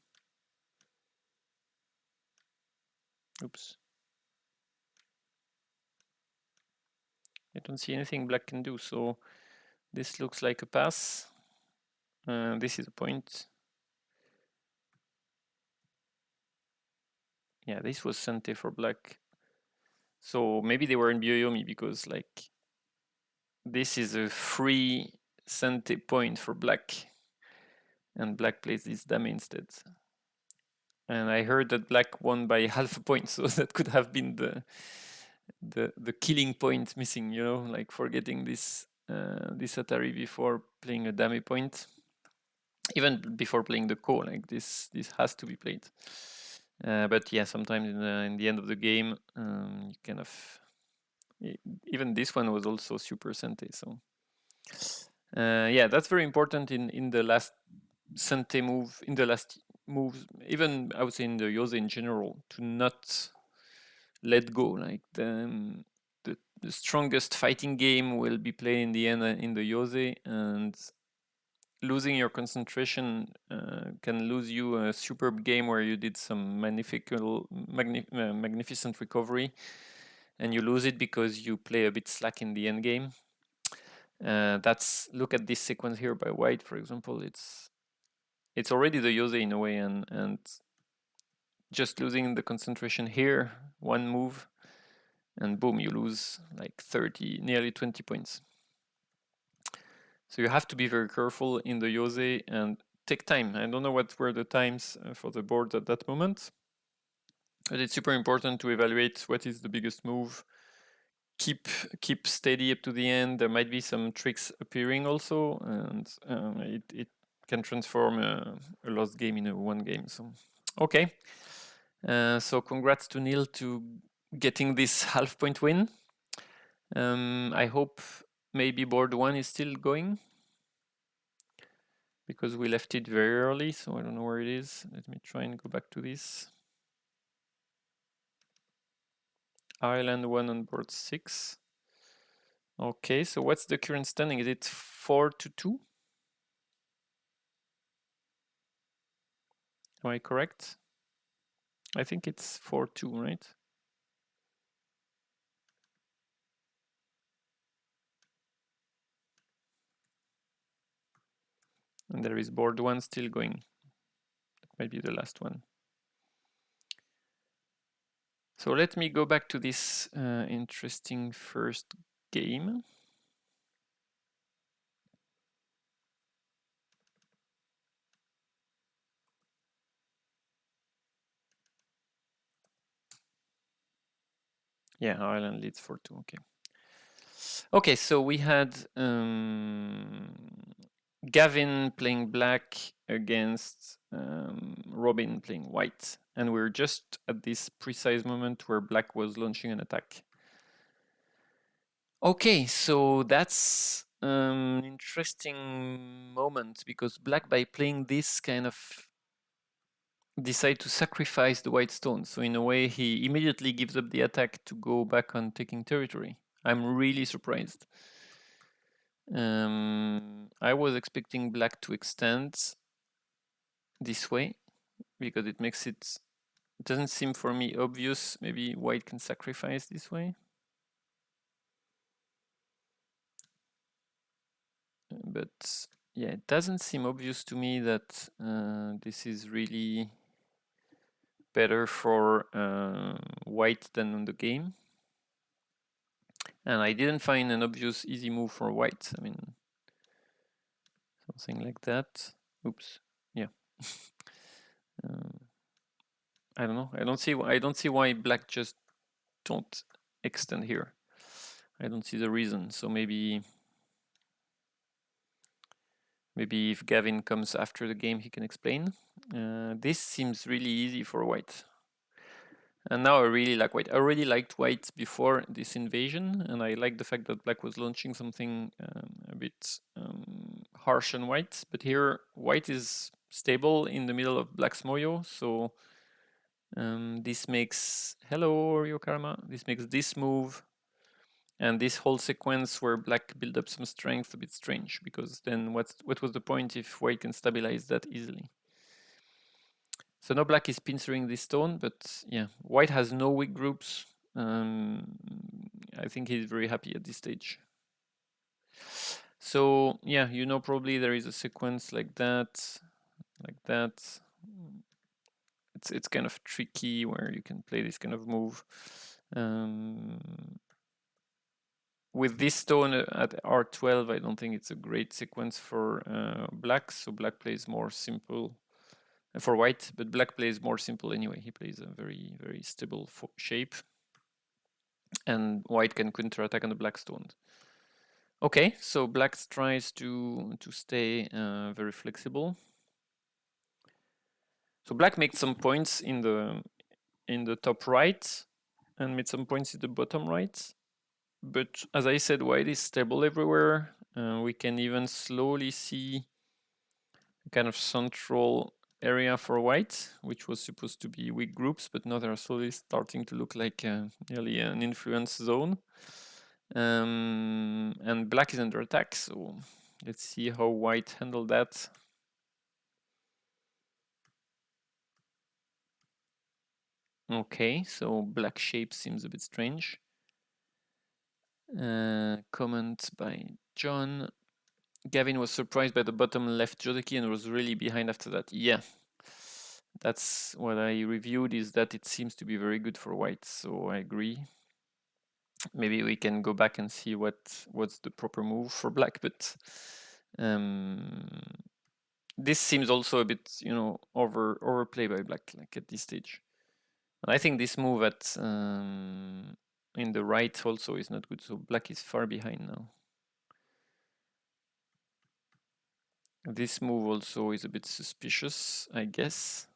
Oops. I don't see anything black can do, so this looks like a pass. This is a point. Yeah, this was Sente for black. So maybe they were in Byoyomi because like this is a free Sente point for black, and black plays this dummy instead. And I heard that black won by half a point, so that could have been the killing point missing, you know, like forgetting this this Atari before playing a dummy point, even before playing the ko. Like this has to be played. But yeah, sometimes in the end of the game, you kind of even this one was also super Sente. So yeah, that's very important in the last Sente move, in the last moves, even I would say in the Yose in general, to not let go. Like the strongest fighting game will be played in the end in the Yose, and losing your concentration can lose you a superb game where you did some magnificent recovery, and you lose it because you play a bit slack in the end game. That's look at this sequence here by White, for example. It's already the Yose in a way, and just losing the concentration here, one move, and boom, you lose like 30, nearly 20 points. So you have to be very careful in the Yose and take time. I don't know what were the times for the board at that moment, but it's super important to evaluate what is the biggest move. Keep steady up to the end. There might be some tricks appearing also, and it can transform a lost game in a one game. So okay, so congrats to Neil to getting this half point win. I hope maybe board one is still going because we left it very early, so I don't know where it is. Let me try and go back to this. Island 1 on board 6. Okay, so what's the current standing? Is it 4-2? Am I correct? I think it's 4-2, right? And there is board 1 still going. That might be the last one. So let me go back to this interesting first game. Yeah, Ireland leads 4-2, okay. Okay, so we had Gavin playing black against Robin playing white. And we're just at this precise moment where black was launching an attack. Okay, so that's an interesting moment because black, by playing this, kind of decide to sacrifice the white stone. So in a way, he immediately gives up the attack to go back on taking territory. I'm really surprised. I was expecting black to extend this way because it makes it doesn't seem for me obvious. Maybe white can sacrifice this way. But yeah, it doesn't seem obvious to me that this is really better for white than on the game. And I didn't find an obvious easy move for white. I mean, something like that. Oops. Yeah. I don't know. I don't see why black just don't extend here. I don't see the reason. So maybe if Gavin comes after the game, he can explain. This seems really easy for white. And now I really like white. I already liked white before this invasion, and I like the fact that black was launching something a bit harsh on white. But here, white is stable in the middle of black's moyo, so this makes, hello Ryokarama, this makes this move and this whole sequence where black build up some strength a bit strange, because then what was the point if white can stabilize that easily? So now black is pincering this stone, but yeah, white has no weak groups. I think he's very happy at this stage. So yeah, you know, probably there is a sequence like that, like that. It's kind of tricky where you can play this kind of move. With this stone at R12, I don't think it's a great sequence for black. So black plays more simple for white, but black plays more simple anyway. He plays a very, very stable shape, and white can counterattack on the black stones. Okay, so black tries to stay very flexible. So black made some points in the top right and made some points in the bottom right. But as I said, white is stable everywhere. We can even slowly see a kind of central area for white, which was supposed to be weak groups, but now they're slowly starting to look like nearly an influence zone. And black is under attack, so let's see how white handle that. Okay, so black shape seems a bit strange. Comment by John. Gavin was surprised by the bottom left Joseki and was really behind after that. Yeah, that's what I reviewed, is that it seems to be very good for white, so I agree. Maybe we can go back and see what's the proper move for black, but this seems also a bit, you know, overplay by black, like at this stage. And I think this move at in the right also is not good, so black is far behind now. This move also is a bit suspicious, I guess.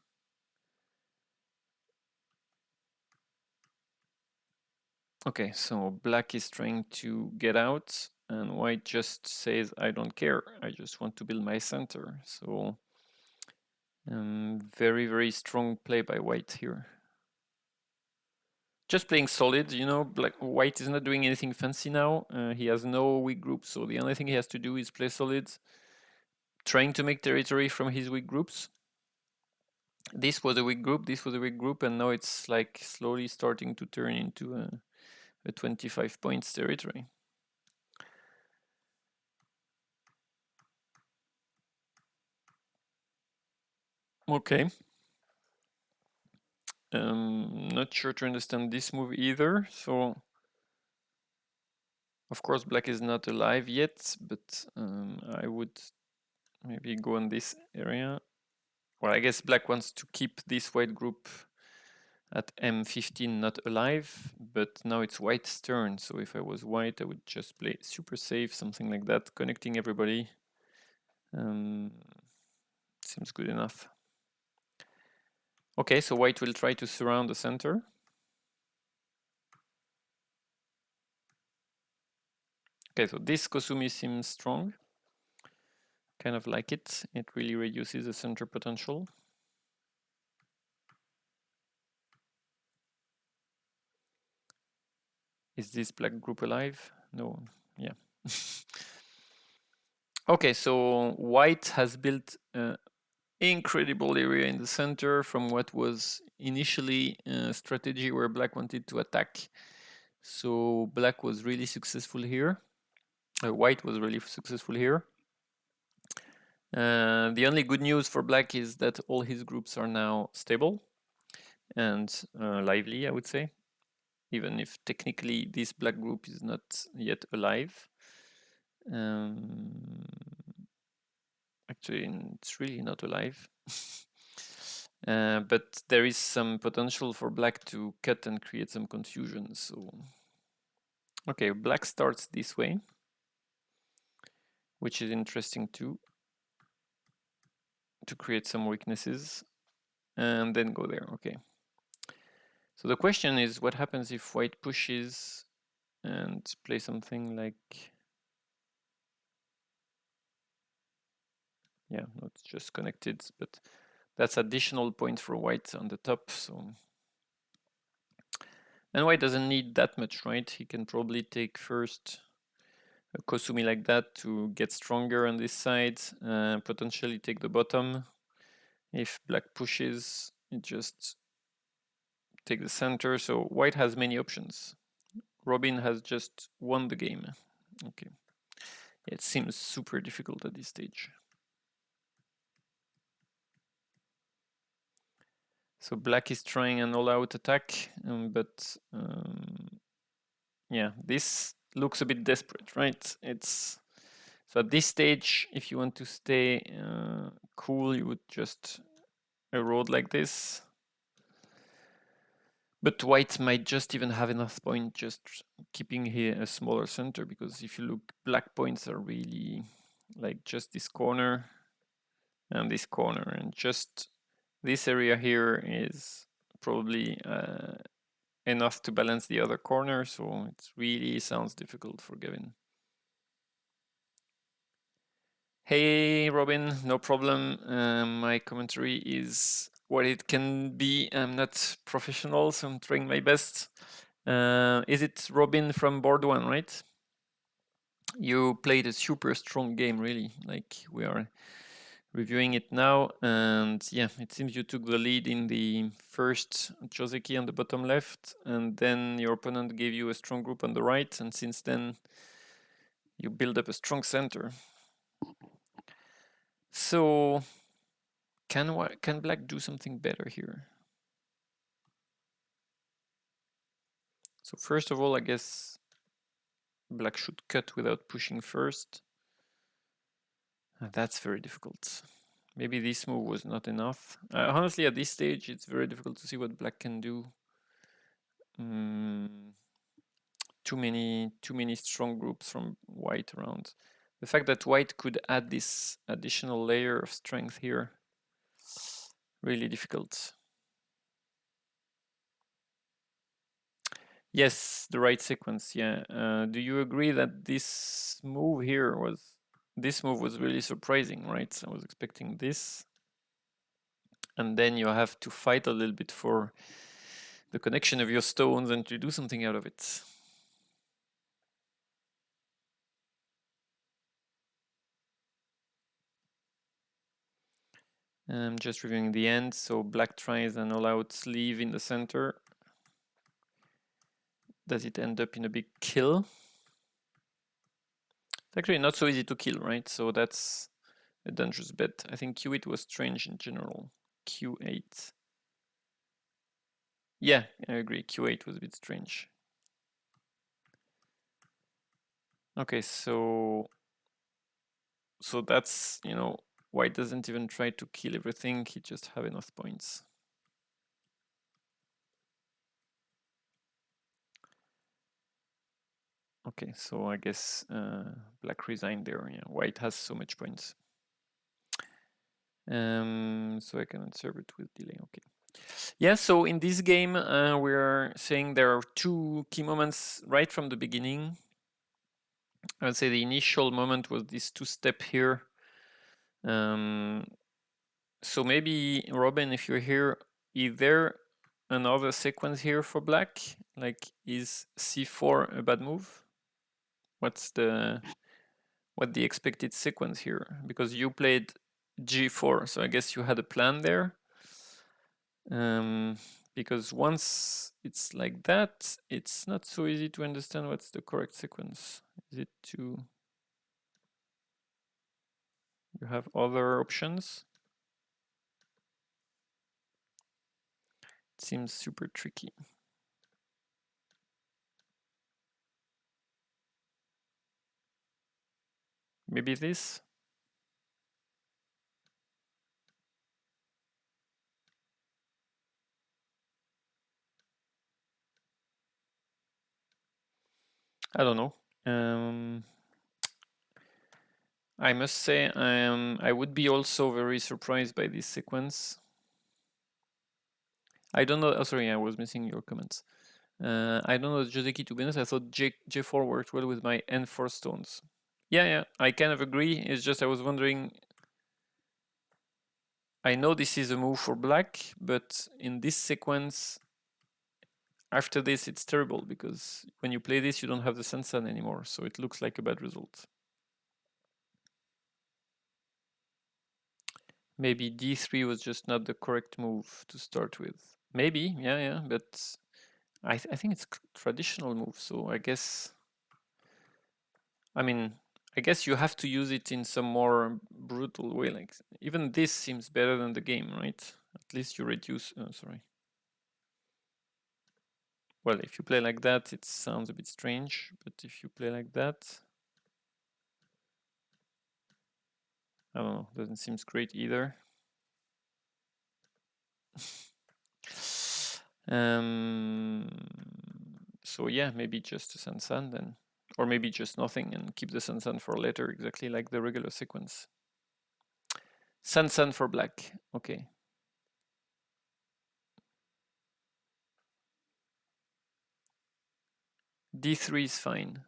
Okay, so black is trying to get out, and white just says, I don't care, I just want to build my center. So very, very strong play by white here. Just playing solid, you know, white is not doing anything fancy now. He has no weak groups, so the only thing he has to do is play solid, trying to make territory from his weak groups. This was a weak group, this was a weak group, and now it's like slowly starting to turn into a 25 points territory. Okay. Not sure to understand this move either. So, of course, black is not alive yet, but I would maybe go in this area. Well, I guess black wants to keep this white group at M15 not alive, but now it's white's turn. So if I was white, I would just play super safe, something like that, connecting everybody. Seems good enough. Okay, so white will try to surround the center. Okay, so this Kosumi seems strong. Kind of like it. It really reduces the center potential. Is this black group alive? No. Yeah. Okay, so white has built an incredible area in the center from what was initially a strategy where black wanted to attack. So black was really successful here. White was really successful here. The only good news for black is that all his groups are now stable and lively, I would say. even if technically this black group is not yet alive. Actually, it's really not alive. But there is some potential for black to cut and create some confusion. So, okay, black starts this way, which is interesting too, to create some weaknesses, and then go there. Okay. So the question is, what happens if white pushes and play something like, yeah, not just connected, but that's additional point for white on the top. So, and white doesn't need that much, right? He can probably take first a Kosumi like that to get stronger on this side, potentially take the bottom. If black pushes, it just take the center. So white has many options. Robin has just won the game. Okay. It seems super difficult at this stage. So black is trying an all-out attack, but yeah, this looks a bit desperate, right? It's so at this stage, if you want to stay cool, you would just erode like this. But white might just even have enough point just keeping here a smaller center, because if you look, black points are really like just this corner and this corner, and just this area here is probably enough to balance the other corner, so it really sounds difficult for Gavin. Hey Robin, no problem. My commentary is what it can be. I'm not professional, so I'm trying my best. Is it Robin from board one, right? You played a super strong game, really. Like, we are reviewing it now, and yeah, it seems you took the lead in the first Joseki on the bottom left, and then your opponent gave you a strong group on the right, and since then you build up a strong center. So can black do something better here? So first of all, I guess black should cut without pushing first. That's very difficult. Maybe this move was not enough. Honestly, at this stage, it's very difficult to see what black can do. Too many strong groups from white around. The fact that white could add this additional layer of strength here, really difficult. Yes, the right sequence, yeah. Do you agree that this move here was really surprising, right? I was expecting this. And then you have to fight a little bit for the connection of your stones and to do something out of it. I'm just reviewing the end. So black tries an all-out sleeve in the center. Does it end up in a big kill? It's actually not so easy to kill, right? So that's a dangerous bet. I think Q8 was strange in general. Q8. Yeah, I agree. Q8 was a bit strange. Okay, so that's, you know, white doesn't even try to kill everything. He just have enough points. Okay, so I guess black resigned there. Yeah, white has so much points. So I cannot serve it with delay. Okay. Yeah, so in this game, we're saying there are two key moments right from the beginning. I would say the initial moment was this two-step here. So maybe, Robin, if you're here, is there another sequence here for black? Like, is c4 a bad move? What's the expected sequence here? Because you played g4, so I guess you had a plan there. Because once it's like that, it's not so easy to understand what's the correct sequence. Is it to... You have other options? It seems super tricky. Maybe this? I don't know. I must say I would be also very surprised by this sequence. I don't know. Oh, sorry, I was missing your comments. I don't know Joseki, to be honest. I thought J4 worked well with my N4 stones. Yeah, I kind of agree. It's just I was wondering. I know this is a move for black, but in this sequence, after this, it's terrible because when you play this, you don't have the Sensen anymore, so it looks like a bad result. Maybe D3 was just not the correct move to start with. Maybe, yeah, but I think it's traditional move, so I guess. I mean, I guess you have to use it in some more brutal way. Like even this seems better than the game, right? At least you reduce. Sorry. Well, if you play like that, it sounds a bit strange. But if you play like that, I don't know. Doesn't seem great either. So yeah, maybe just a Sansan then, or maybe just nothing and keep the Sansan for later, exactly like the regular sequence. Sansan for black. Okay. D3 is fine.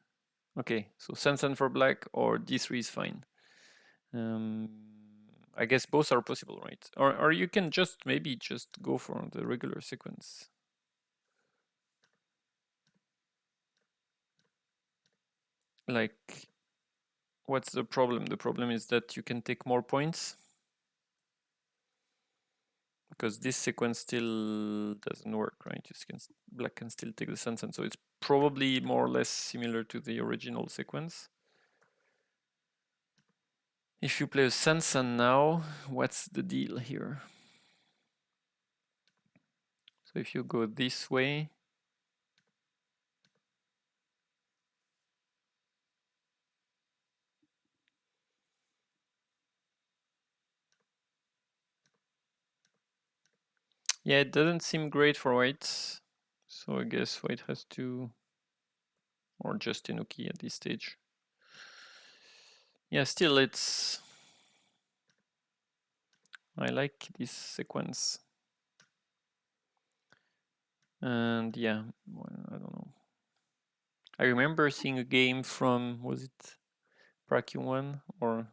Okay, so Sansan for black or D3 is fine. I guess both are possible, right? Or you can just maybe just go for the regular sequence. Like, what's the problem? The problem is that you can take more points because this sequence still doesn't work, right? Black can still take the Sansan, so it's probably more or less similar to the original sequence. If you play a Sansan now, what's the deal here? So if you go this way, yeah, it doesn't seem great for white. So I guess white has to, or just Enoki at this stage. Yeah, still it's, I like this sequence. And yeah, well, I don't know. I remember seeing a game from, was it Prakyun or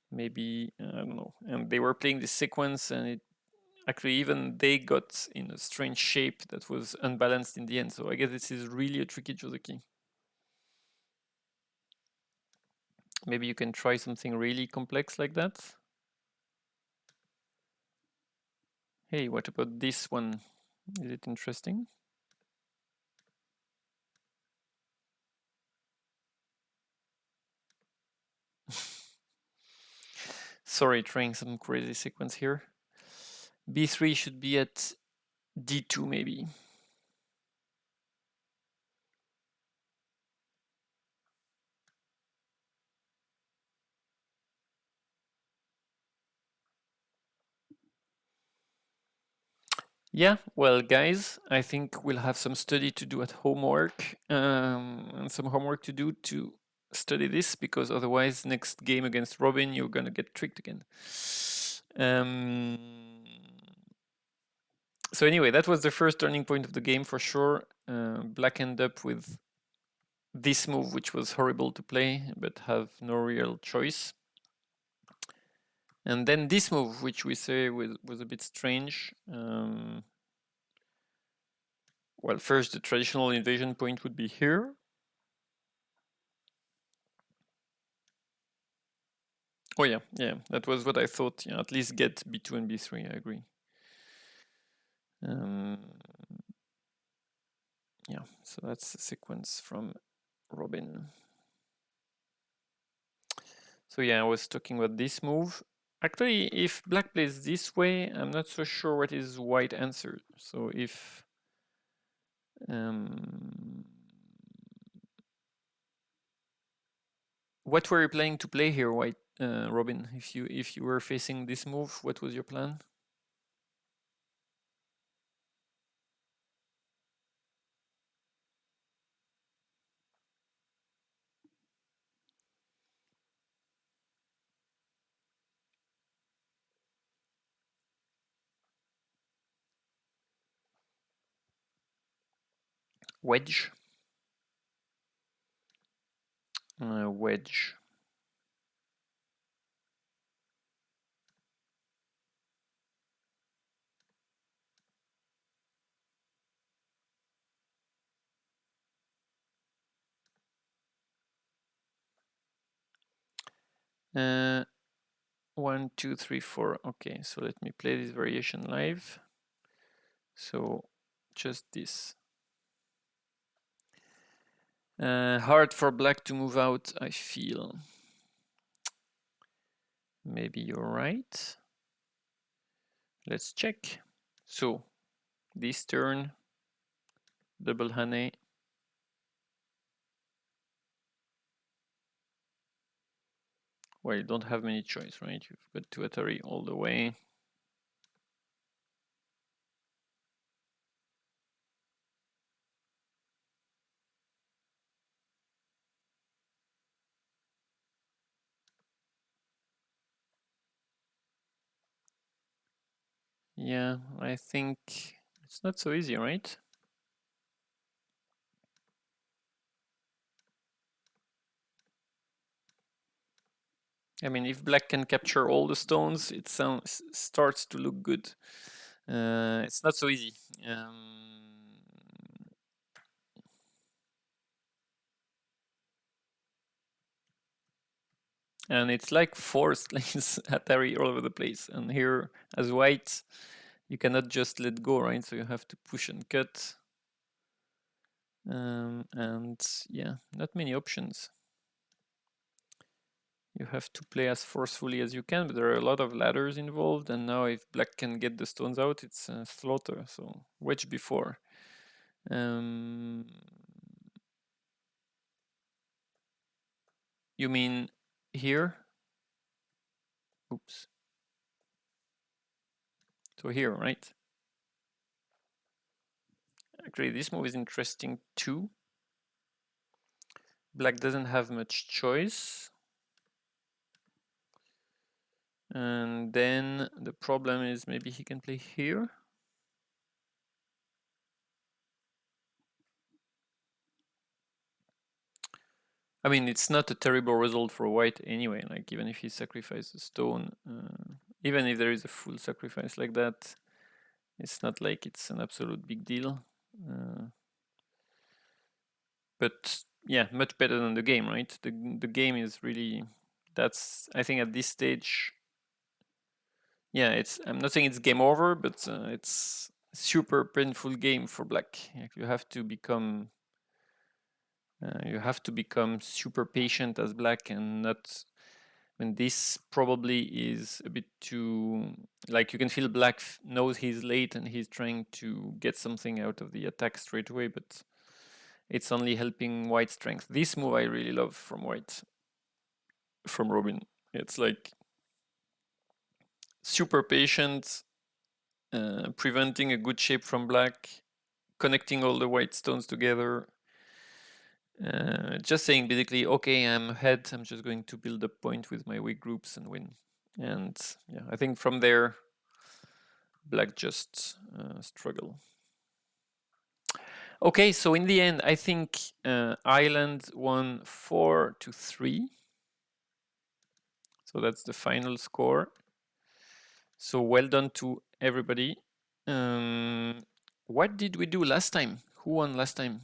maybe, I don't know. And they were playing this sequence and it actually even they got in a strange shape that was unbalanced in the end. So I guess this is really a tricky Joseki. Maybe you can try something really complex like that. Hey, what about this one? Is it interesting? Sorry, trying some crazy sequence here. B3 should be at D2 maybe. Yeah, well, guys, I think we'll have some study to do at homework and some homework to do to study this because otherwise next game against Robin, you're going to get tricked again. So anyway, that was the first turning point of the game for sure. Black ended up with this move, which was horrible to play, but have no real choice. And then this move, which we say was a bit strange. Well, first, the traditional invasion point would be here. Oh yeah, that was what I thought. Yeah, at least get B2 and B3, I agree. Yeah, so that's the sequence from Robin. So yeah, I was talking about this move. Actually, if black plays this way, I'm not so sure what is white answer. So if What were you planning to play here, White Robin? If you were facing this move, what was your plan? Wedge. Wedge. Uh, 1, 2, 3, 4. Okay, so let me play this variation live. So just this. Hard for black to move out, I feel. Maybe you're right. Let's check. So this turn, double honey. Well, you don't have many choice, right? You've got to Atari all the way. Yeah, I think it's not so easy, right? I mean, if black can capture all the stones, it starts to look good. It's not so easy. And it's like forced lanes Atari all over the place. And here, as white, you cannot just let go, right? So you have to push and cut. And yeah, not many options. You have to play as forcefully as you can, but there are a lot of ladders involved. And now if black can get the stones out, it's a slaughter. So wedge before. You mean here? Oops. So here, right? Actually, this move is interesting too. Black doesn't have much choice. And then the problem is maybe he can play here. I mean, it's not a terrible result for white anyway, like even if he sacrifices a stone, even if there is a full sacrifice like that, it's not like it's an absolute big deal. But yeah, much better than the game, right? The game is really, that's, I think at this stage, yeah, it's, I'm not saying it's game over, but it's super painful game for black. Like you have to become super patient as black and not. I mean, this probably is a bit too, like you can feel black knows he's late and he's trying to get something out of the attack straight away, but it's only helping white strength. This move I really love from white, from Robin. It's like super patient, preventing a good shape from black, connecting all the white stones together. Just saying basically, okay, I'm ahead. I'm just going to build a point with my weak groups and win. And yeah, I think from there, black just struggle. Okay, so in the end, I think Island won 4-3. So that's the final score. So well done to everybody. What did we do last time? Who won last time?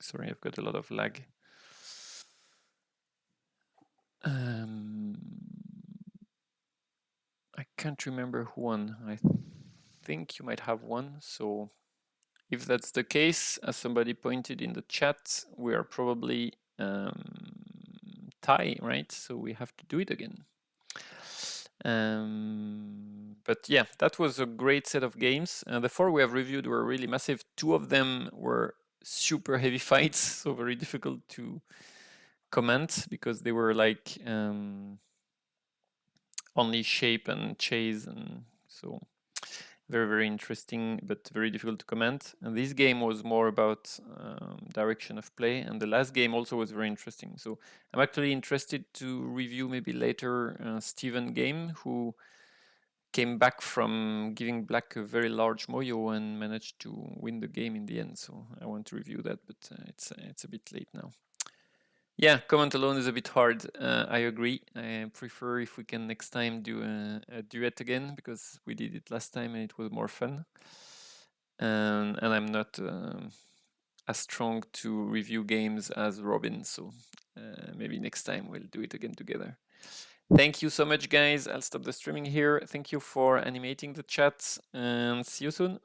Sorry, I've got a lot of lag. I can't remember who won. I think you might have won. So if that's the case, as somebody pointed in the chat, we are probably tie, right? So we have to do it again. But yeah, that was a great set of games. The 4 we have reviewed were really massive. 2 of them were super heavy fights, so very difficult to comment because they were like only shape and chase, and so very, very interesting, but very difficult to comment. And this game was more about direction of play, and the last game also was very interesting. So I'm actually interested to review maybe later Steven game, who came back from giving black a very large moyo and managed to win the game in the end. So I want to review that, but it's a bit late now. Yeah, comment alone is a bit hard. I agree. I prefer if we can next time do a duet again, because we did it last time and it was more fun. And I'm not as strong to review games as Robin, so maybe next time we'll do it again together. Thank you so much, guys. I'll stop the streaming here. Thank you for animating the chat, and see you soon.